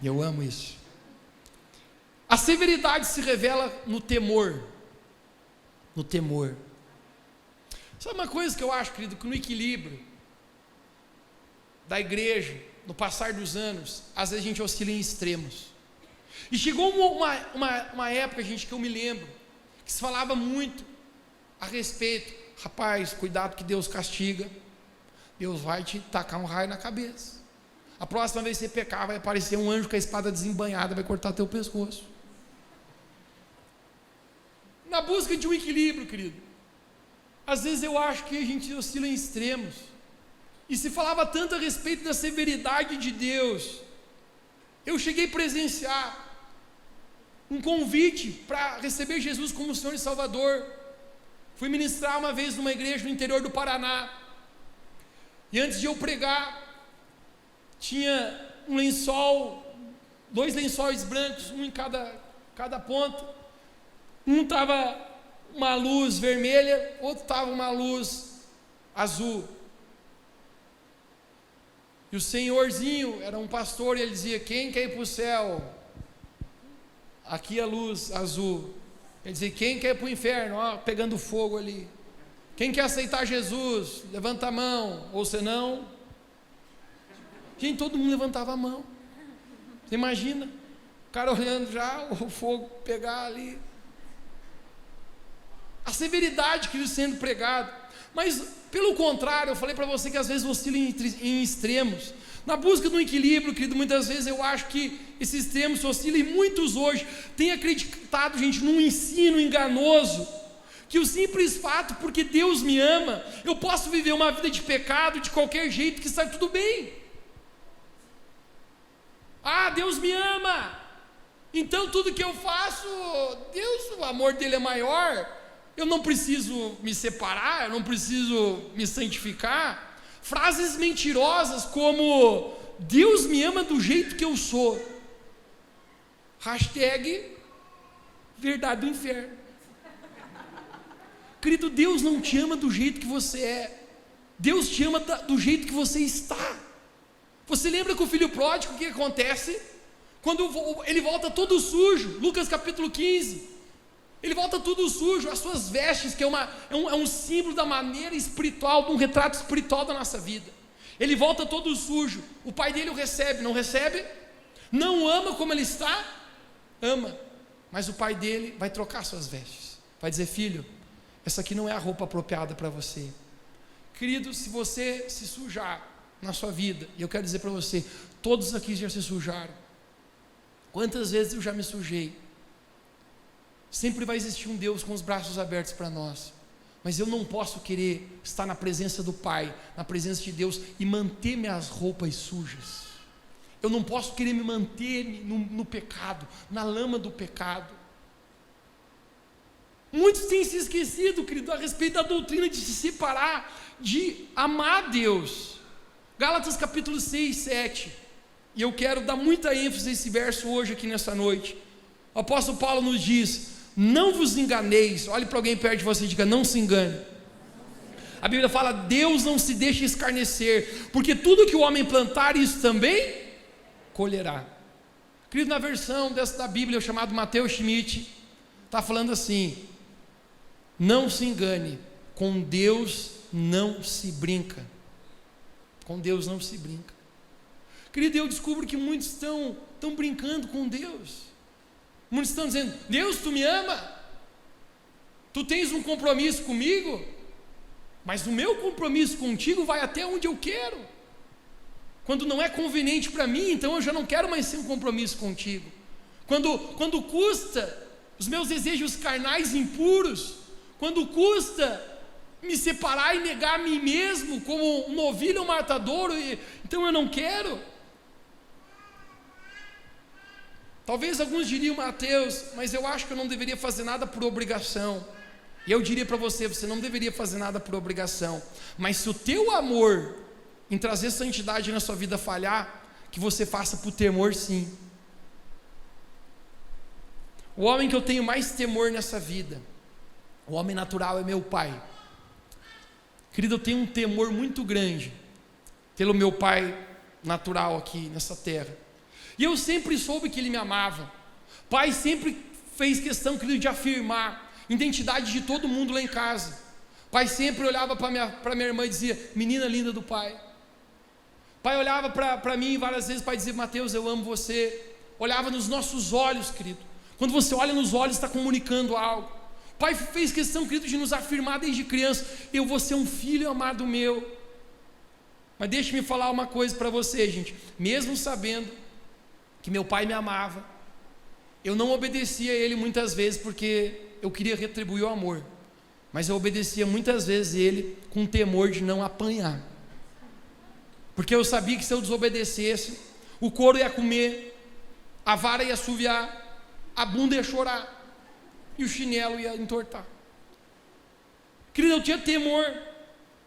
E eu amo isso. A severidade se revela no temor. No temor. Sabe uma coisa que eu acho, querido, que no equilíbrio da igreja, no passar dos anos, às vezes a gente oscila em extremos. E chegou uma época, gente, que eu me lembro, que se falava muito a respeito: rapaz, cuidado que Deus castiga, Deus vai te tacar um raio na cabeça. A próxima vez que você pecar, vai aparecer um anjo com a espada desembainhada, vai cortar teu pescoço. Na busca de um equilíbrio, querido, às vezes eu acho que a gente oscila em extremos. E se falava tanto a respeito da severidade de Deus. Eu cheguei a presenciar um convite para receber Jesus como Senhor e Salvador. Fui ministrar uma vez numa igreja no interior do Paraná, e antes de eu pregar, tinha um lençol, 2 lençóis brancos, um em cada ponta. Um estava uma luz vermelha, outro estava uma luz azul. E o senhorzinho era um pastor, e ele dizia: quem quer ir para o céu? Aqui a luz azul. Ele dizia: quem quer ir para o inferno? Ó, pegando fogo ali. Quem quer aceitar Jesus? Levanta a mão. Ou senão, gente, todo mundo levantava a mão. Você imagina, o cara olhando já, o fogo pegar ali. A severidade que está sendo pregado. Mas, pelo contrário, eu falei para você que às vezes oscila em extremos. Na busca do equilíbrio, querido, muitas vezes eu acho que esses extremos oscilam, e muitos hoje têm acreditado, gente, num ensino enganoso, que o simples fato, porque Deus me ama, eu posso viver uma vida de pecado de qualquer jeito, que está tudo bem. Ah, Deus me ama, então tudo que eu faço, Deus, o amor dele é maior, eu não preciso me separar, eu não preciso me santificar. Frases mentirosas como Deus me ama do jeito que eu sou. Hashtag verdade do inferno. Querido, Deus não te ama do jeito que você é, Deus te ama do jeito que você está. Você lembra com o filho pródigo o que acontece? Quando ele volta todo sujo, Lucas capítulo 15, ele volta todo sujo, as suas vestes, que é um símbolo da maneira espiritual, de um retrato espiritual da nossa vida. Ele volta todo sujo, o pai dele o recebe, não recebe? Não ama como ele está? Ama, mas o pai dele vai trocar suas vestes, vai dizer: filho, essa aqui não é a roupa apropriada para você. Querido, se você se sujar na sua vida, e eu quero dizer para você, todos aqui já se sujaram. Quantas vezes eu já me sujei? Sempre vai existir um Deus com os braços abertos para nós, mas eu não posso querer estar na presença do Pai, na presença de Deus, e manter minhas roupas sujas. Eu não posso querer me manter no pecado, na lama do pecado. Muitos têm se esquecido, querido, a respeito da doutrina de se separar, de amar Deus. Gálatas capítulo 6, 7, e eu quero dar muita ênfase a esse verso hoje aqui nessa noite. O apóstolo Paulo nos diz: não vos enganeis. Olhe para alguém perto de você e diga: não se engane. A Bíblia fala: Deus não se deixa escarnecer, porque tudo que o homem plantar, isso também colherá. Querido, na versão dessa da Bíblia, chamado Mateus Schmidt, está falando assim: não se engane, com Deus não se brinca. Com Deus não se brinca. Querido, eu descubro que muitos estão brincando com Deus. Muitos estão dizendo: Deus, tu me ama? Tu tens um compromisso comigo? Mas o meu compromisso contigo vai até onde eu quero. Quando não é conveniente para mim, então eu já não quero mais ser um compromisso contigo. Quando custa os meus desejos carnais impuros, quando custa me separar e negar a mim mesmo, como uma ovelha ou um matadouro, então eu não quero. Talvez alguns diriam: Mateus, mas eu acho que eu não deveria fazer nada por obrigação. E eu diria para você: você não deveria fazer nada por obrigação, mas se o teu amor em trazer santidade na sua vida falhar, que você faça por temor, sim. O homem que eu tenho mais temor nessa vida, o homem natural, é meu pai. Querido, eu tenho um temor muito grande pelo meu pai natural aqui nessa terra. E eu sempre soube que ele me amava. Pai sempre fez questão, querido, de afirmar a identidade de todo mundo lá em casa. Pai sempre olhava para minha irmã e dizia: menina linda do pai. Pai olhava para mim várias vezes, pai dizia: Mateus, eu amo você. Olhava nos nossos olhos, querido. Quando você olha nos olhos, está comunicando algo. Pai fez questão, querido, de nos afirmar desde criança: eu vou ser um filho amado meu. Mas deixe-me falar uma coisa para você, gente. Mesmo sabendo que meu pai me amava, eu não obedecia a ele muitas vezes porque eu queria retribuir o amor, mas eu obedecia muitas vezes ele com temor de não apanhar, porque eu sabia que se eu desobedecesse, o couro ia comer, a vara ia assoviar, a bunda ia chorar e o chinelo ia entortar. Querido, eu tinha temor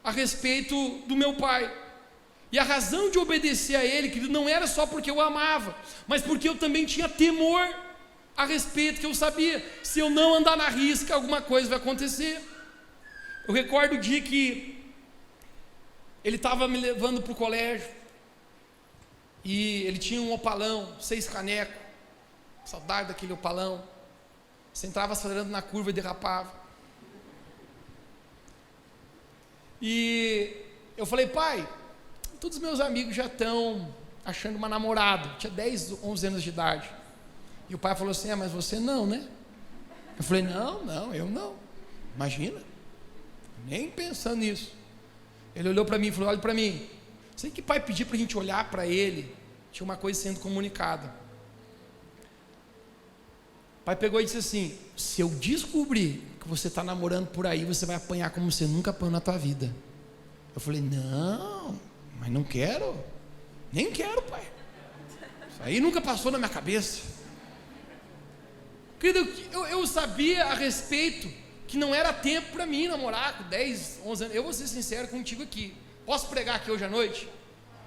a respeito do meu pai. E a razão de obedecer a ele, querido, não era só porque eu amava, mas porque eu também tinha temor a respeito, que eu sabia: se eu não andar na risca, alguma coisa vai acontecer. Eu recordo o dia que ele estava me levando para o colégio, e ele tinha um opalão, 6 canecos, saudade daquele opalão. Você entrava acelerando na curva e derrapava. E eu falei: pai, todos os meus amigos já estão achando uma namorada. Tinha 10, 11 anos de idade. E o pai falou assim: mas você não, né? Eu falei: não, eu não. Imagina, nem pensando nisso. Ele olhou para mim e falou: olha para mim. Sei que pai pediu para a gente olhar para ele, tinha uma coisa sendo comunicada. O pai pegou e disse assim: se eu descobrir que você está namorando por aí, você vai apanhar como você nunca apanhou na tua vida. Eu falei: não, mas não quero, nem quero, pai. Isso aí nunca passou na minha cabeça. Querido, eu sabia a respeito que não era tempo para mim namorar com 10, 11 anos. Eu vou ser sincero contigo aqui. Posso pregar aqui hoje à noite?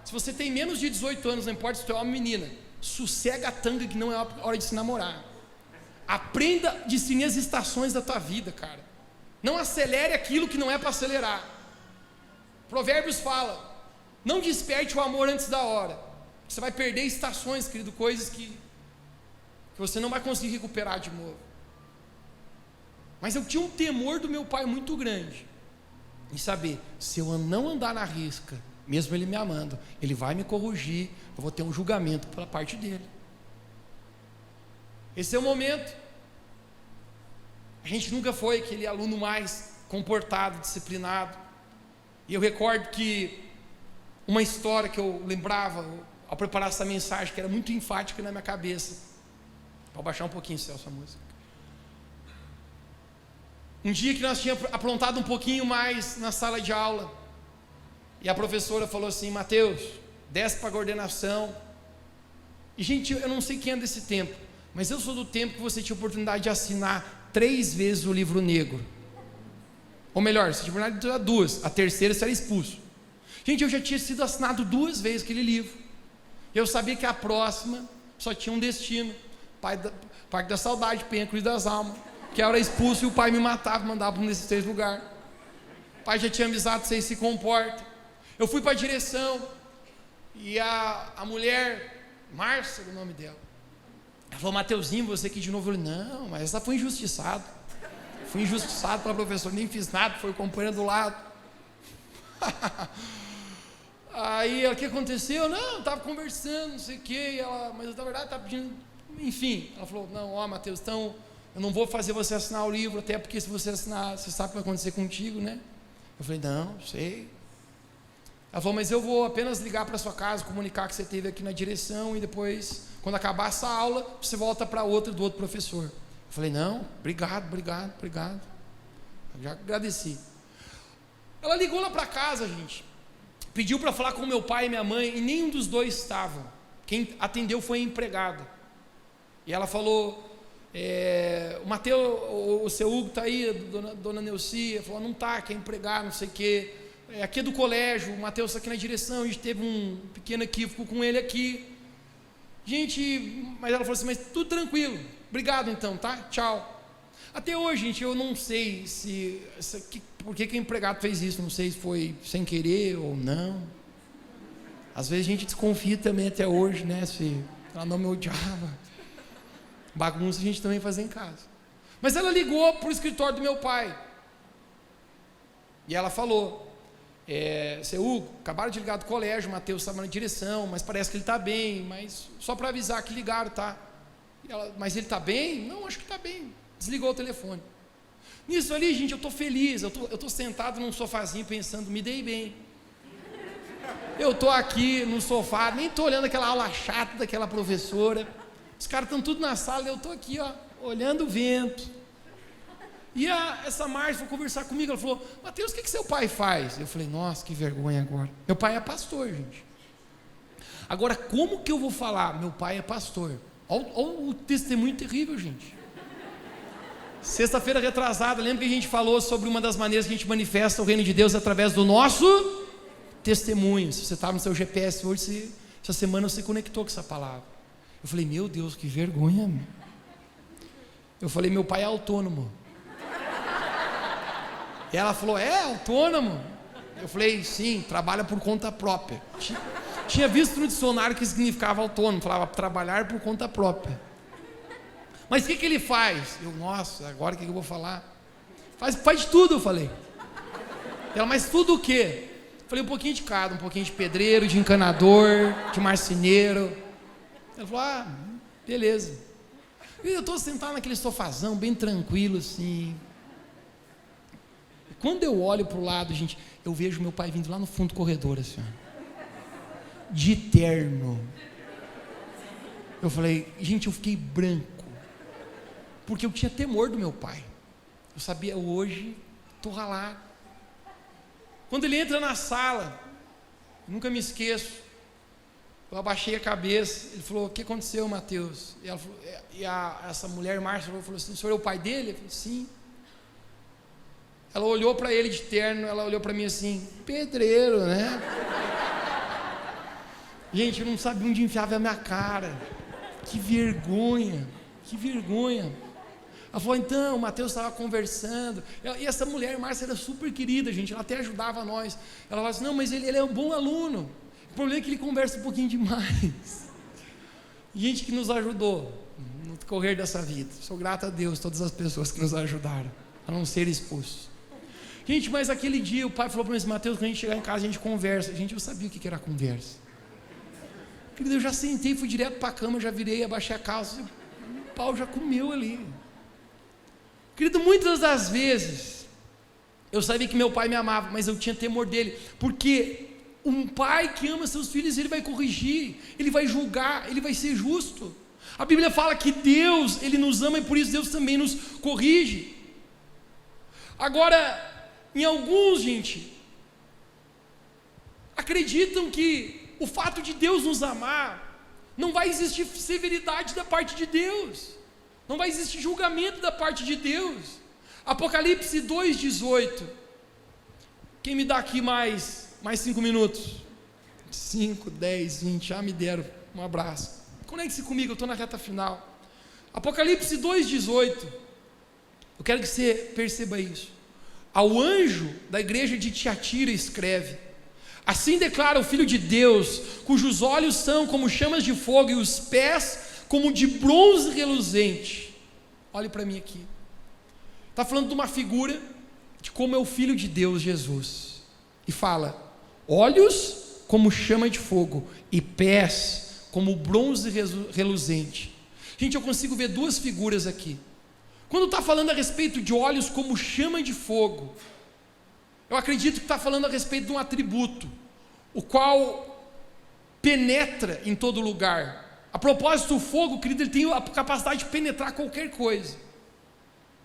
Se você tem menos de 18 anos, não importa se tu é uma menina, sossega a tanga que não é hora de se namorar. Aprenda a discernir as estações da tua vida, cara. Não acelere aquilo que não é para acelerar. Provérbios fala: não desperte o amor antes da hora. Você vai perder estações, querido, coisas que você não vai conseguir recuperar de novo. Mas eu tinha um temor do meu pai muito grande, em saber, se eu não andar na risca, mesmo ele me amando, ele vai me corrigir, eu vou ter um julgamento pela parte dele. Esse é o momento. A gente nunca foi aquele aluno mais comportado, disciplinado. E eu recordo que uma história que eu lembrava ao preparar essa mensagem, que era muito enfática na minha cabeça. Vou baixar um pouquinho, Celso, a música. Um dia que nós tínhamos aprontado um pouquinho mais na sala de aula, e a professora falou assim: Mateus, desce para a coordenação. E gente, eu não sei quem é desse tempo, mas eu sou do tempo que você tinha oportunidade de assinar 3 vezes o livro negro. Ou melhor, você tinha oportunidade de dar 2, a terceira você era expulso. Gente, eu já tinha sido assinado 2 vezes aquele livro. Eu sabia que a próxima só tinha um destino: Parque da Saudade, Penha Cruz das Almas, que eu era expulso e o pai me matava, mandava para um desses 3 lugares. O pai já tinha avisado: vocês se comportam. Eu fui para a direção, e a mulher, Márcia, o nome dela, ela falou: Mateuzinho, você aqui de novo. Eu falei: não, mas essa foi injustiçado. Fui injustiçado pela professora, nem fiz nada, foi o companheiro do lado. Aí, o que aconteceu? Não, eu estava conversando, não sei o quê, mas eu, na verdade, estava pedindo, enfim. Ela falou: não, ó, Mateus, então, eu não vou fazer você assinar o livro, até porque se você assinar, você sabe o que vai acontecer contigo, né? Eu falei: não, sei. Ela falou: mas eu vou apenas ligar para sua casa, comunicar que você esteve aqui na direção, e depois, quando acabar essa aula, você volta para outra do outro professor. Eu falei: não, obrigado. Eu já agradeci. Ela ligou lá para casa, gente, pediu para falar com meu pai e minha mãe, e nenhum dos dois estavam. Quem atendeu foi a empregada. E ela falou: o Mateus, o seu Hugo está aí, dona Neuci. Ela falou: não está, quer empregar, não sei o quê. Aqui é do colégio, o Mateus está aqui na direção, a gente teve um pequeno equívoco com ele aqui. Gente, mas ela falou assim: mas tudo tranquilo, obrigado então, tá? Tchau. Até hoje, gente, eu não sei por que o empregado fez isso, não sei se foi sem querer ou não. Às vezes a gente desconfia também até hoje, né? Se ela não me odiava. Bagunça a gente também faz em casa. Mas ela ligou para o escritório do meu pai. E ela falou: seu Hugo, acabaram de ligar do colégio, o Mateus estava na direção, mas parece que ele está bem, mas só para avisar que ligaram, tá? Mas ele está bem? Não, acho que está bem. Desligou o telefone. Nisso ali, gente, eu estou feliz, eu estou sentado num sofazinho pensando: me dei bem. Eu estou aqui no sofá, nem estou olhando aquela aula chata daquela professora. Os caras estão tudo na sala e eu estou aqui, ó, olhando o vento. E essa Márcia foi conversar comigo, ela falou: Mateus, o que seu pai faz? Eu falei: nossa, que vergonha agora. Meu pai é pastor, gente. Agora, como que eu vou falar? Meu pai é pastor. Olha o testemunho terrível, gente. Sexta-feira retrasada, lembra que a gente falou sobre uma das maneiras que a gente manifesta o reino de Deus através do nosso testemunho. Se você estava no seu GPS hoje, essa semana você conectou com essa palavra. Eu falei: meu Deus, que vergonha. Eu falei: meu pai é autônomo. E ela falou: é autônomo? Eu falei: sim, trabalha por conta própria. Tinha visto no dicionário que significava autônomo, falava trabalhar por conta própria. Mas o que ele faz? Eu: nossa, agora o que eu vou falar? Faz tudo, eu falei. Ela: mas tudo o quê? Eu falei: um pouquinho de cada, um pouquinho de pedreiro, de encanador, de marceneiro. Ela falou: beleza. E eu estou sentado naquele sofazão, bem tranquilo assim. Quando eu olho para o lado, gente, eu vejo meu pai vindo lá no fundo do corredor, assim, ó, de terno. Eu falei: gente, eu fiquei branco, porque eu tinha temor do meu pai. Eu sabia: hoje estou ralado. Quando ele entra na sala, nunca me esqueço, Eu abaixei a cabeça, ele falou, o que aconteceu, Mateus? Essa mulher, Márcia, falou assim, o senhor é o pai dele? Eu falei, sim. Ela olhou para ele de terno, ela olhou para mim assim, pedreiro, né? Gente, eu não sabia onde enfiava a minha cara. Que vergonha, que vergonha. Ela falou, então, o Mateus estava conversando, e essa mulher, Márcia, era super querida, gente, ela até ajudava nós. Ela falou assim, não, mas ele é um bom aluno, o problema é que ele conversa um pouquinho demais. Gente que nos ajudou no correr dessa vida, sou grato a Deus, todas as pessoas que nos ajudaram a não ser expulsos. Gente, mas aquele dia o pai falou para mim, Mateus, quando a gente chegar em casa a gente conversa. Gente, eu sabia o que era conversa. Querido, eu já sentei, fui direto para a cama, já virei, abaixei a calça, o pau já comeu ali. Querido, muitas das vezes, eu sabia que meu pai me amava, mas eu tinha temor dele, porque um pai que ama seus filhos, ele vai corrigir, ele vai julgar, ele vai ser justo. A Bíblia fala que Deus, ele nos ama e por isso Deus também nos corrige. Agora, em alguns, gente, acreditam que o fato de Deus nos amar, não vai existir severidade da parte de Deus, não vai existir julgamento da parte de Deus. Apocalipse 2,18. Quem me dá aqui mais 5 minutos? 5, 10, 20, já me deram um abraço. Conecte-se comigo, eu estou na reta final. Apocalipse 2,18. Eu quero que você perceba isso. Ao anjo da igreja de Tiatira escreve: assim declara o Filho de Deus, cujos olhos são como chamas de fogo e os pés como de bronze reluzente. Olhe para mim aqui. Está falando de uma figura de como é o Filho de Deus, Jesus. E fala: olhos como chama de fogo e pés como bronze reluzente. Gente, eu consigo ver duas figuras aqui. Quando está falando a respeito de olhos como chama de fogo, eu acredito que está falando a respeito de um atributo, o qual penetra em todo lugar. A propósito, o fogo, querido, ele tem a capacidade de penetrar qualquer coisa.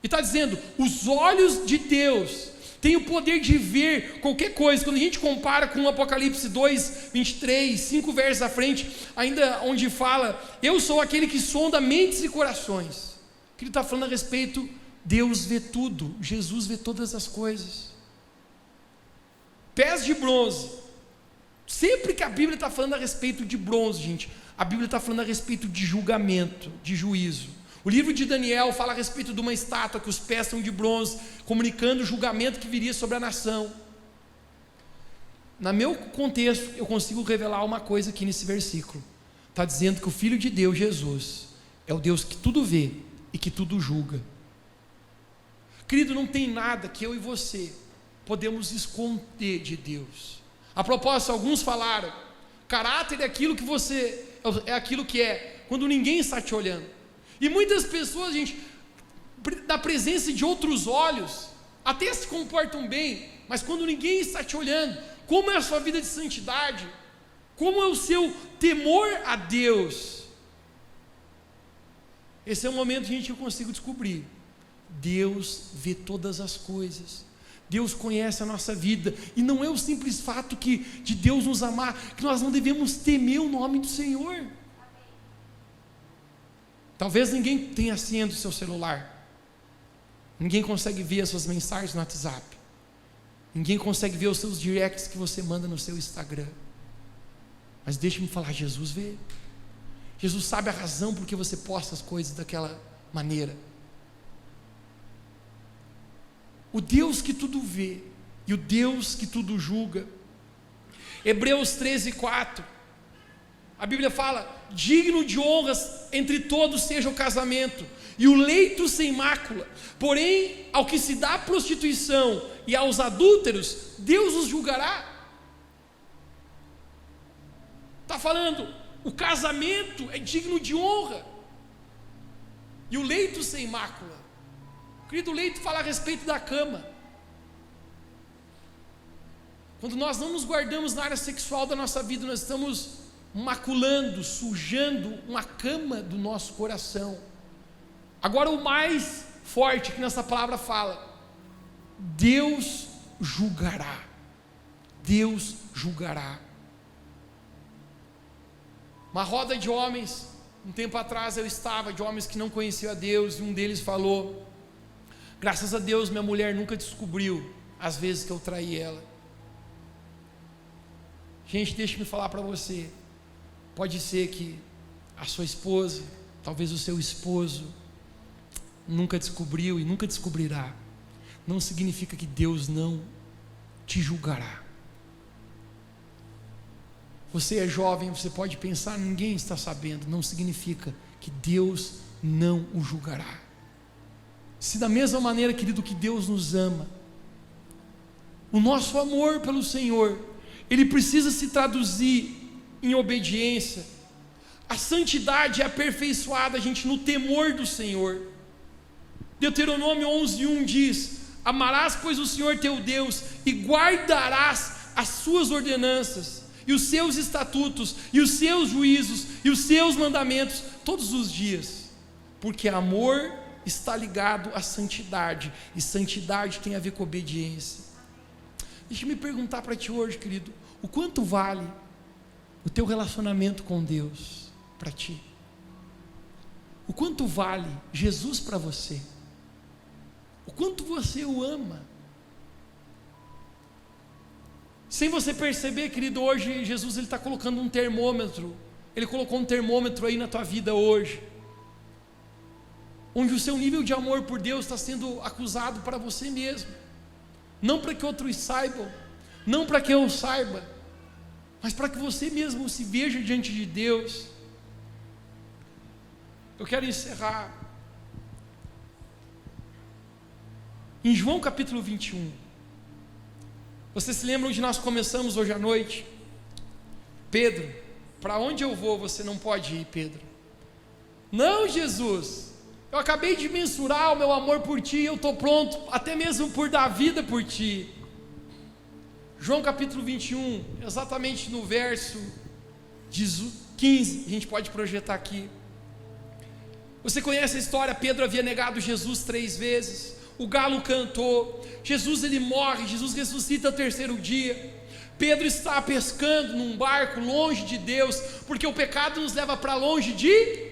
E está dizendo, os olhos de Deus têm o poder de ver qualquer coisa. Quando a gente compara com o Apocalipse 2, 23, 5 versos à frente, ainda onde fala, eu sou aquele que sonda mentes e corações. Que ele está falando a respeito, Deus vê tudo, Jesus vê todas as coisas. Pés de bronze. Sempre que a Bíblia está falando a respeito de bronze, gente, a Bíblia está falando a respeito de julgamento, de juízo. O livro de Daniel fala a respeito de uma estátua que os pés são de bronze, comunicando o julgamento que viria sobre a nação. No meu contexto, eu consigo revelar uma coisa aqui nesse versículo. Está dizendo que o Filho de Deus, Jesus, é o Deus que tudo vê e que tudo julga. Querido, não tem nada que eu e você podemos esconder de Deus. A propósito, alguns falaram, caráter é aquilo que você, é aquilo que é, quando ninguém está te olhando. E muitas pessoas, gente, na presença de outros olhos, até se comportam bem, mas quando ninguém está te olhando, como é a sua vida de santidade? Como é o seu temor a Deus? Esse é o momento, gente, que eu consigo descobrir. Deus vê todas as coisas. Deus conhece a nossa vida. E não é o simples fato de Deus nos amar, que nós não devemos temer o nome do Senhor. Talvez ninguém tenha senha do seu celular. Ninguém consegue ver as suas mensagens no WhatsApp. Ninguém consegue ver os seus directs que você manda no seu Instagram. Mas deixe-me falar, Jesus vê. Jesus sabe a razão por que você posta as coisas daquela maneira. O Deus que tudo vê e o Deus que tudo julga. Hebreus 13:4. A Bíblia fala: digno de honras entre todos seja o casamento e o leito sem mácula. Porém, ao que se dá prostituição e aos adúlteros, Deus os julgará. Está falando, o casamento é digno de honra e o leito sem mácula. Querido, o leito fala a respeito da cama. Quando nós não nos guardamos na área sexual da nossa vida, nós estamos maculando, sujando uma cama do nosso coração. Agora, o mais forte que nessa palavra fala: Deus julgará. Deus julgará. Uma roda de homens, um tempo atrás eu estava, de homens que não conheciam a Deus, e um deles falou: graças a Deus minha mulher nunca descobriu as vezes que eu traí ela. Gente, deixa-me falar para você, pode ser que a sua esposa, talvez o seu esposo, nunca descobriu e nunca descobrirá, não significa que Deus não te julgará. Você é jovem, você pode pensar, ninguém está sabendo, não significa que Deus não o julgará. Se da mesma maneira, querido, que Deus nos ama, o nosso amor pelo Senhor, ele precisa se traduzir em obediência. A santidade é aperfeiçoada, gente, no temor do Senhor. Deuteronômio 11:1 diz: amarás, pois, o Senhor teu Deus, e guardarás as suas ordenanças, e os seus estatutos, e os seus juízos, e os seus mandamentos, todos os dias, porque amor está ligado à santidade, e santidade tem a ver com obediência. Deixa eu me perguntar para ti hoje, querido, o quanto vale o teu relacionamento com Deus para ti? O quanto vale Jesus para você? O quanto você o ama? Sem você perceber, querido, hoje Jesus está colocando um termômetro. Ele colocou um termômetro aí na tua vida hoje, onde o seu nível de amor por Deus está sendo acusado para você mesmo, não para que outros saibam, não para que eu saiba, mas para que você mesmo se veja diante de Deus. Eu quero encerrar em João capítulo 21. Vocês se lembram onde nós começamos hoje à noite? Pedro, para onde eu vou você não pode ir, Pedro. Não, Jesus, eu acabei de mensurar o meu amor por ti, eu estou pronto até mesmo por dar vida por ti. João capítulo 21, exatamente no verso 15, a gente pode projetar aqui. Você conhece a história? Pedro havia negado Jesus 3 vezes, o galo cantou, Jesus ele morre, Jesus ressuscita ao 3º dia. Pedro está pescando num barco longe de Deus, porque o pecado nos leva para longe de...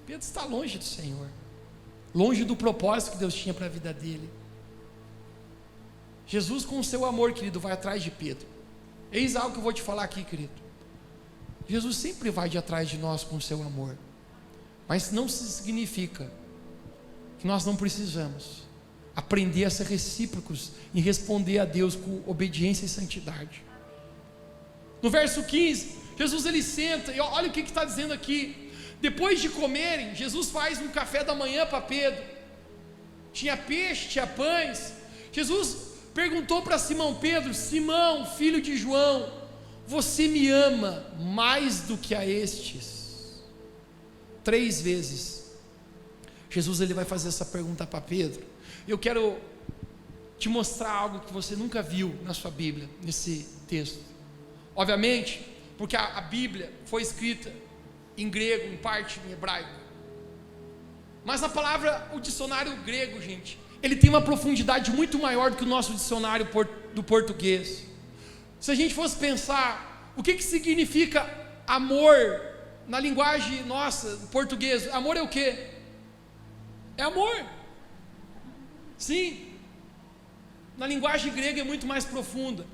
Pedro está longe do Senhor, longe do propósito que Deus tinha para a vida dele. Jesus, com o seu amor, querido, vai atrás de Pedro. Eis algo que eu vou te falar aqui, querido. Jesus sempre vai de atrás de nós com o seu amor, mas não significa que nós não precisamos aprender a ser recíprocos e responder a Deus com obediência e santidade. No verso 15, Jesus ele senta, e olha o que está dizendo aqui. Depois de comerem, Jesus faz um café da manhã para Pedro. Tinha peixe, tinha pães. Jesus perguntou para Simão Pedro: Simão, filho de João, você me ama mais do que a estes? 3 vezes Jesus ele vai fazer essa pergunta para Pedro. Eu quero te mostrar algo que você nunca viu na sua Bíblia, nesse texto. Obviamente, porque a Bíblia foi escrita em grego, em parte em hebraico. Mas a palavra, o dicionário grego, gente, ele tem uma profundidade muito maior do que o nosso dicionário do português. Se a gente fosse pensar, o que significa amor na linguagem nossa, português? Amor é o quê? É amor. Sim. Na linguagem grega é muito mais profunda.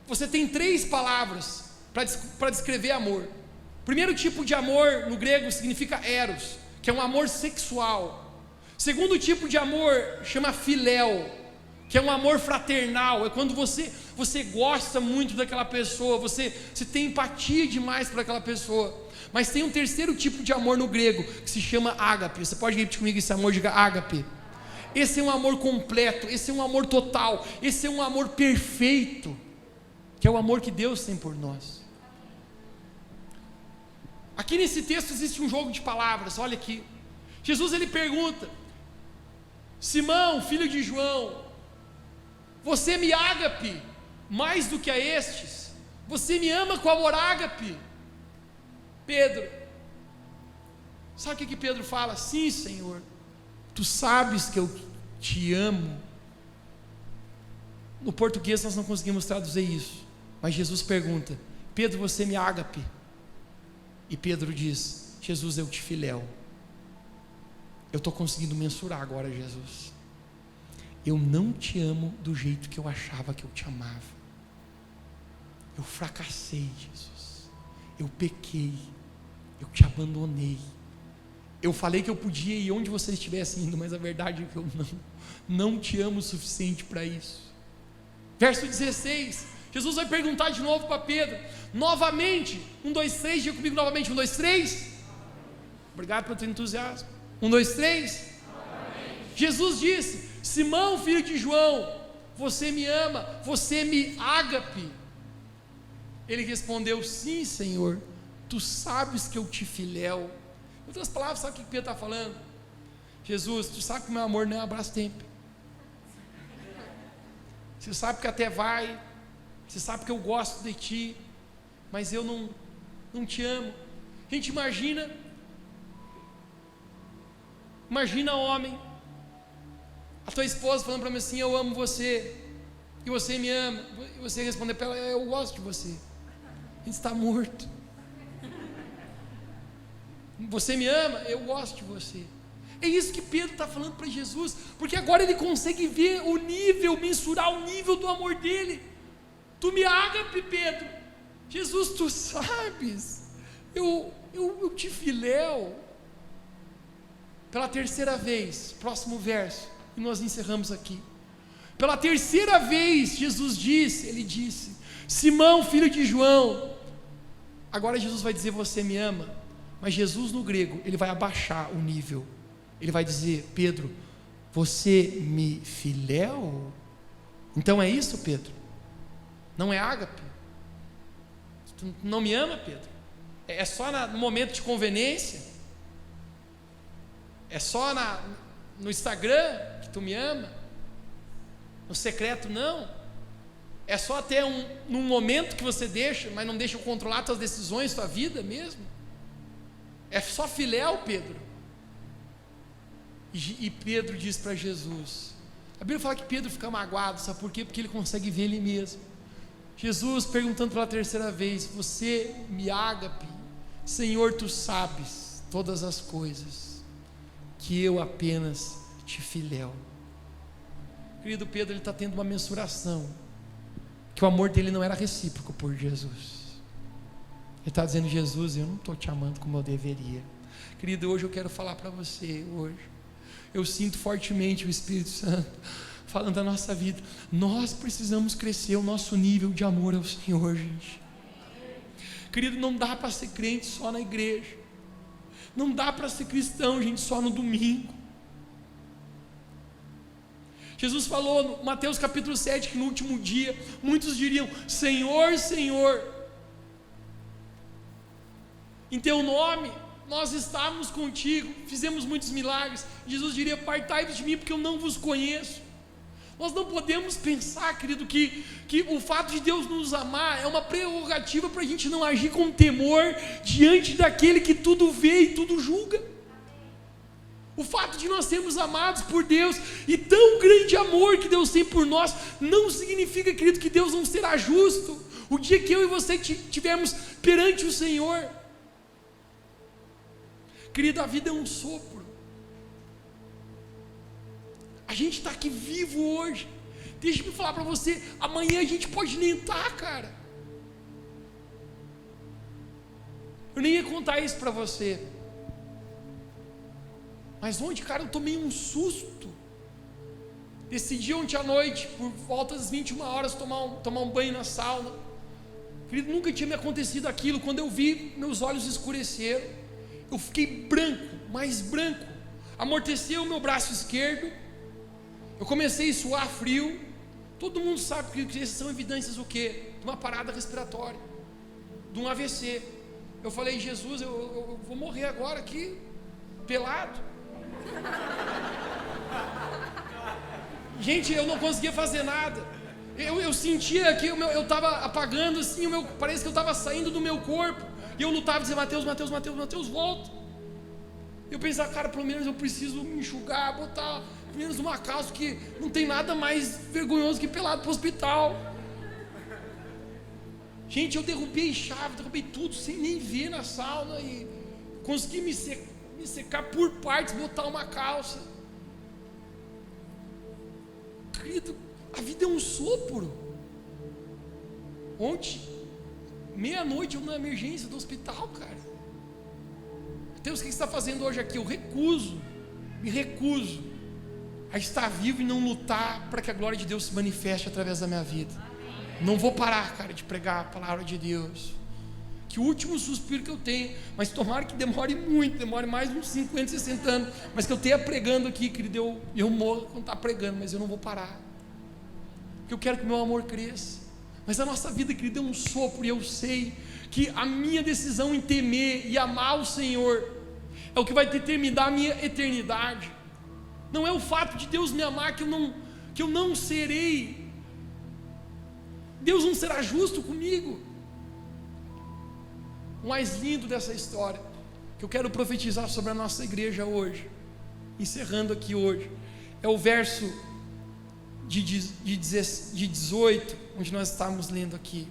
Você tem 3 palavras para descrever amor. O primeiro tipo de amor no grego significa eros, que é um amor sexual. Segundo tipo de amor chama filéu, que é um amor fraternal. É quando você gosta muito daquela pessoa, você tem empatia demais por aquela pessoa. Mas tem um terceiro tipo de amor no grego, que se chama ágape. Você pode repetir comigo esse amor? Diga ágape. Esse é um amor completo, esse é um amor total, esse é um amor perfeito, que é o amor que Deus tem por nós. Aqui nesse texto existe um jogo de palavras, olha aqui. Jesus ele pergunta: Simão, filho de João, você me ágape mais do que a estes? Você me ama com amor ágape? Pedro, sabe o que Pedro fala? Sim, Senhor, tu sabes que eu te amo. No português nós não conseguimos traduzir isso, mas Jesus pergunta: Pedro, você me ágape? E Pedro diz: Jesus, eu te filéu. Eu estou conseguindo mensurar agora, Jesus. Eu não te amo do jeito que eu achava que eu te amava. Eu fracassei, Jesus. Eu pequei. Eu te abandonei. Eu falei que eu podia ir onde você estivesse indo, mas a verdade é que eu não te amo o suficiente para isso. Verso 16, Jesus vai perguntar de novo para Pedro, novamente, 1, 2, 3, diga comigo novamente, 1, 2, 3, obrigado pelo teu entusiasmo, 1, 2, 3, Jesus disse: Simão, filho de João, você me ama, você me ágape? Ele respondeu: sim, Senhor, tu sabes que eu te filéu. Em outras palavras, sabe o que Pedro está falando? Jesus, tu sabe que meu amor não é um abraço tempo. Você sabe que até vai, você sabe que eu gosto de ti, mas eu não te amo. A gente imagina homem, a tua esposa falando para mim assim: eu amo você, e você me ama, e você responder para ela: eu gosto de você. A gente está morto. Você me ama? Eu gosto de você. É isso que Pedro está falando para Jesus, porque agora ele consegue ver o nível, mensurar o nível do amor dele. Tu me ágape, Pedro. Jesus, tu sabes, eu te filéu. Pela terceira vez, próximo verso, e nós encerramos aqui. Pela terceira vez, Jesus disse: Simão, filho de João. Agora Jesus vai dizer: você me ama. Mas Jesus no grego, ele vai abaixar o nível. Ele vai dizer: Pedro, você me filéu? Então é isso, Pedro? Não é ágape? Tu não me ama, Pedro? É só no momento de conveniência? É só no Instagram que tu me ama? No secreto não? É só até num momento que você deixa, mas não deixa eu controlar tuas decisões, tua vida mesmo? É só filéu, Pedro? E Pedro diz para Jesus, a Bíblia fala que Pedro fica magoado, sabe por quê? Porque ele consegue ver ele mesmo. Jesus perguntando pela terceira vez: você me ágape? Senhor, tu sabes todas as coisas, que eu apenas te filéu. Querido Pedro, ele está tendo uma mensuração, que o amor dele não era recíproco por Jesus. Ele está dizendo: Jesus, eu não estou te amando como eu deveria. Querido, hoje eu quero falar para você, eu sinto fortemente o Espírito Santo falando da nossa vida. Nós precisamos crescer o nosso nível de amor ao Senhor, gente. Querido, não dá para ser crente só na igreja. Não dá para ser cristão, gente, só no domingo. Jesus falou no Mateus capítulo 7 que no último dia muitos diriam: Senhor, Senhor, em teu nome nós estávamos contigo, fizemos muitos milagres. Jesus diria: apartai-vos de mim, porque eu não vos conheço. Nós não podemos pensar, querido, que o fato de Deus nos amar é uma prerrogativa para a gente não agir com temor diante daquele que tudo vê e tudo julga. O fato de nós sermos amados por Deus e tão grande amor que Deus tem por nós, não significa, querido, que Deus não será justo o dia que eu e você estivermos perante o Senhor. Querido, a vida é um sopro. A gente está aqui vivo hoje. Deixa eu falar para você, amanhã a gente pode nem estar, cara. Eu nem ia contar isso para você. Mas ontem, cara, eu tomei um susto. Decidi ontem à noite, por volta das 21 horas, tomar um banho na sauna. Querido, nunca tinha me acontecido aquilo. Quando eu vi, meus olhos escureceram. Eu fiquei branco, mais branco. Amorteceu o meu braço esquerdo. Eu comecei a suar frio. Todo mundo sabe que essas são evidências o quê? De uma parada respiratória, de um AVC. Eu falei: Jesus, eu vou morrer agora aqui, pelado. Gente, eu não conseguia fazer nada. Eu sentia que eu estava apagando assim, parece que eu estava saindo do meu corpo. E eu lutava, dizia: Mateus, Mateus, Mateus, Mateus, volta. Eu pensava: cara, pelo menos eu preciso me enxugar, botar pelo menos uma calça, que não tem nada mais vergonhoso que pelado para o hospital. Gente, eu derrubei chave, derrubei tudo, sem nem ver na sauna, e consegui me secar por partes, botar uma calça. Querido, a vida é um sopro. Ontem, meia-noite, eu na emergência do hospital, cara. Deus, o que você está fazendo hoje aqui? Eu me recuso a estar vivo e não lutar para que a glória de Deus se manifeste através da minha vida. Não vou parar, cara, de pregar a palavra de Deus. Que o último suspiro que eu tenho, mas tomara que demore muito, demore mais uns 50, 60 anos, mas que eu tenha pregando aqui, querido, eu morro quando está pregando, mas eu não vou parar, porque eu quero que o meu amor cresça. Mas a nossa vida, querido, é um sopro, e eu sei que a minha decisão em temer e amar o Senhor é o que vai determinar a minha eternidade. Não é o fato de Deus me amar que eu não serei, Deus não será justo comigo. O mais lindo dessa história, que eu quero profetizar sobre a nossa igreja hoje, encerrando aqui hoje, é o verso de 18, onde nós estamos lendo aqui.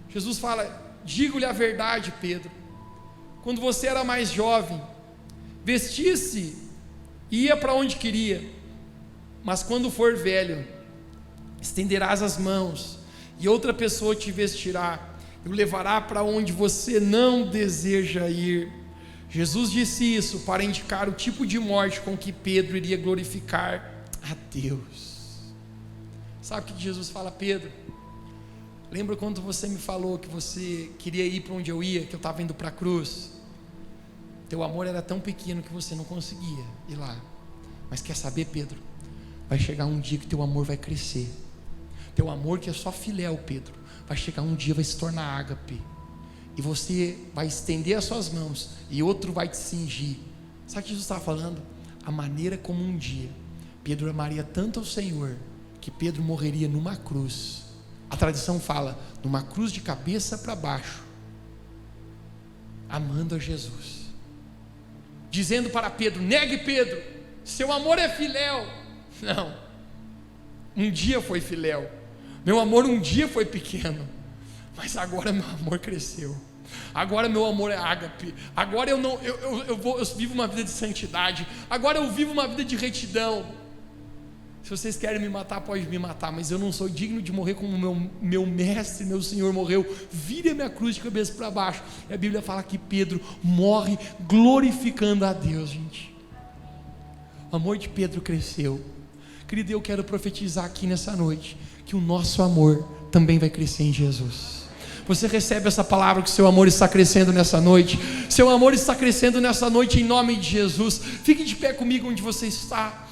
Jesus fala: digo-lhe a verdade, Pedro, quando você era mais jovem, vestia-se e ia para onde queria, mas quando for velho, estenderás as mãos, e outra pessoa te vestirá e o levará para onde você não deseja ir. Jesus disse isso para indicar o tipo de morte com que Pedro iria glorificar a Deus. Sabe o que Jesus fala? Pedro, lembra quando você me falou que você queria ir para onde eu ia, que eu estava indo para a cruz? Teu amor era tão pequeno que você não conseguia ir lá. Mas quer saber, Pedro? Vai chegar um dia que teu amor vai crescer. Teu amor, que é só filéu, Pedro, vai chegar um dia, vai se tornar ágape, e você vai estender as suas mãos e outro vai te cingir. Sabe o que Jesus estava falando? A maneira como um dia Pedro amaria tanto ao Senhor, que Pedro morreria numa cruz. A tradição fala, numa cruz de cabeça para baixo, amando a Jesus, dizendo para Pedro: negue, Pedro, seu amor é filéu. Não, um dia foi filéu, meu amor um dia foi pequeno, mas agora meu amor cresceu. Agora meu amor é ágape. Agora eu vivo uma vida de santidade. Agora eu vivo uma vida de retidão. Se vocês querem me matar, pode me matar, mas eu não sou digno de morrer como meu mestre, meu Senhor morreu. Vire a minha cruz de cabeça para baixo. E a Bíblia fala que Pedro morre glorificando a Deus, gente. O amor de Pedro cresceu. Querido, eu quero profetizar aqui nessa noite que o nosso amor também vai crescer em Jesus. Você recebe essa palavra que seu amor está crescendo nessa noite? Seu amor está crescendo nessa noite em nome de Jesus. Fique de pé comigo onde você está.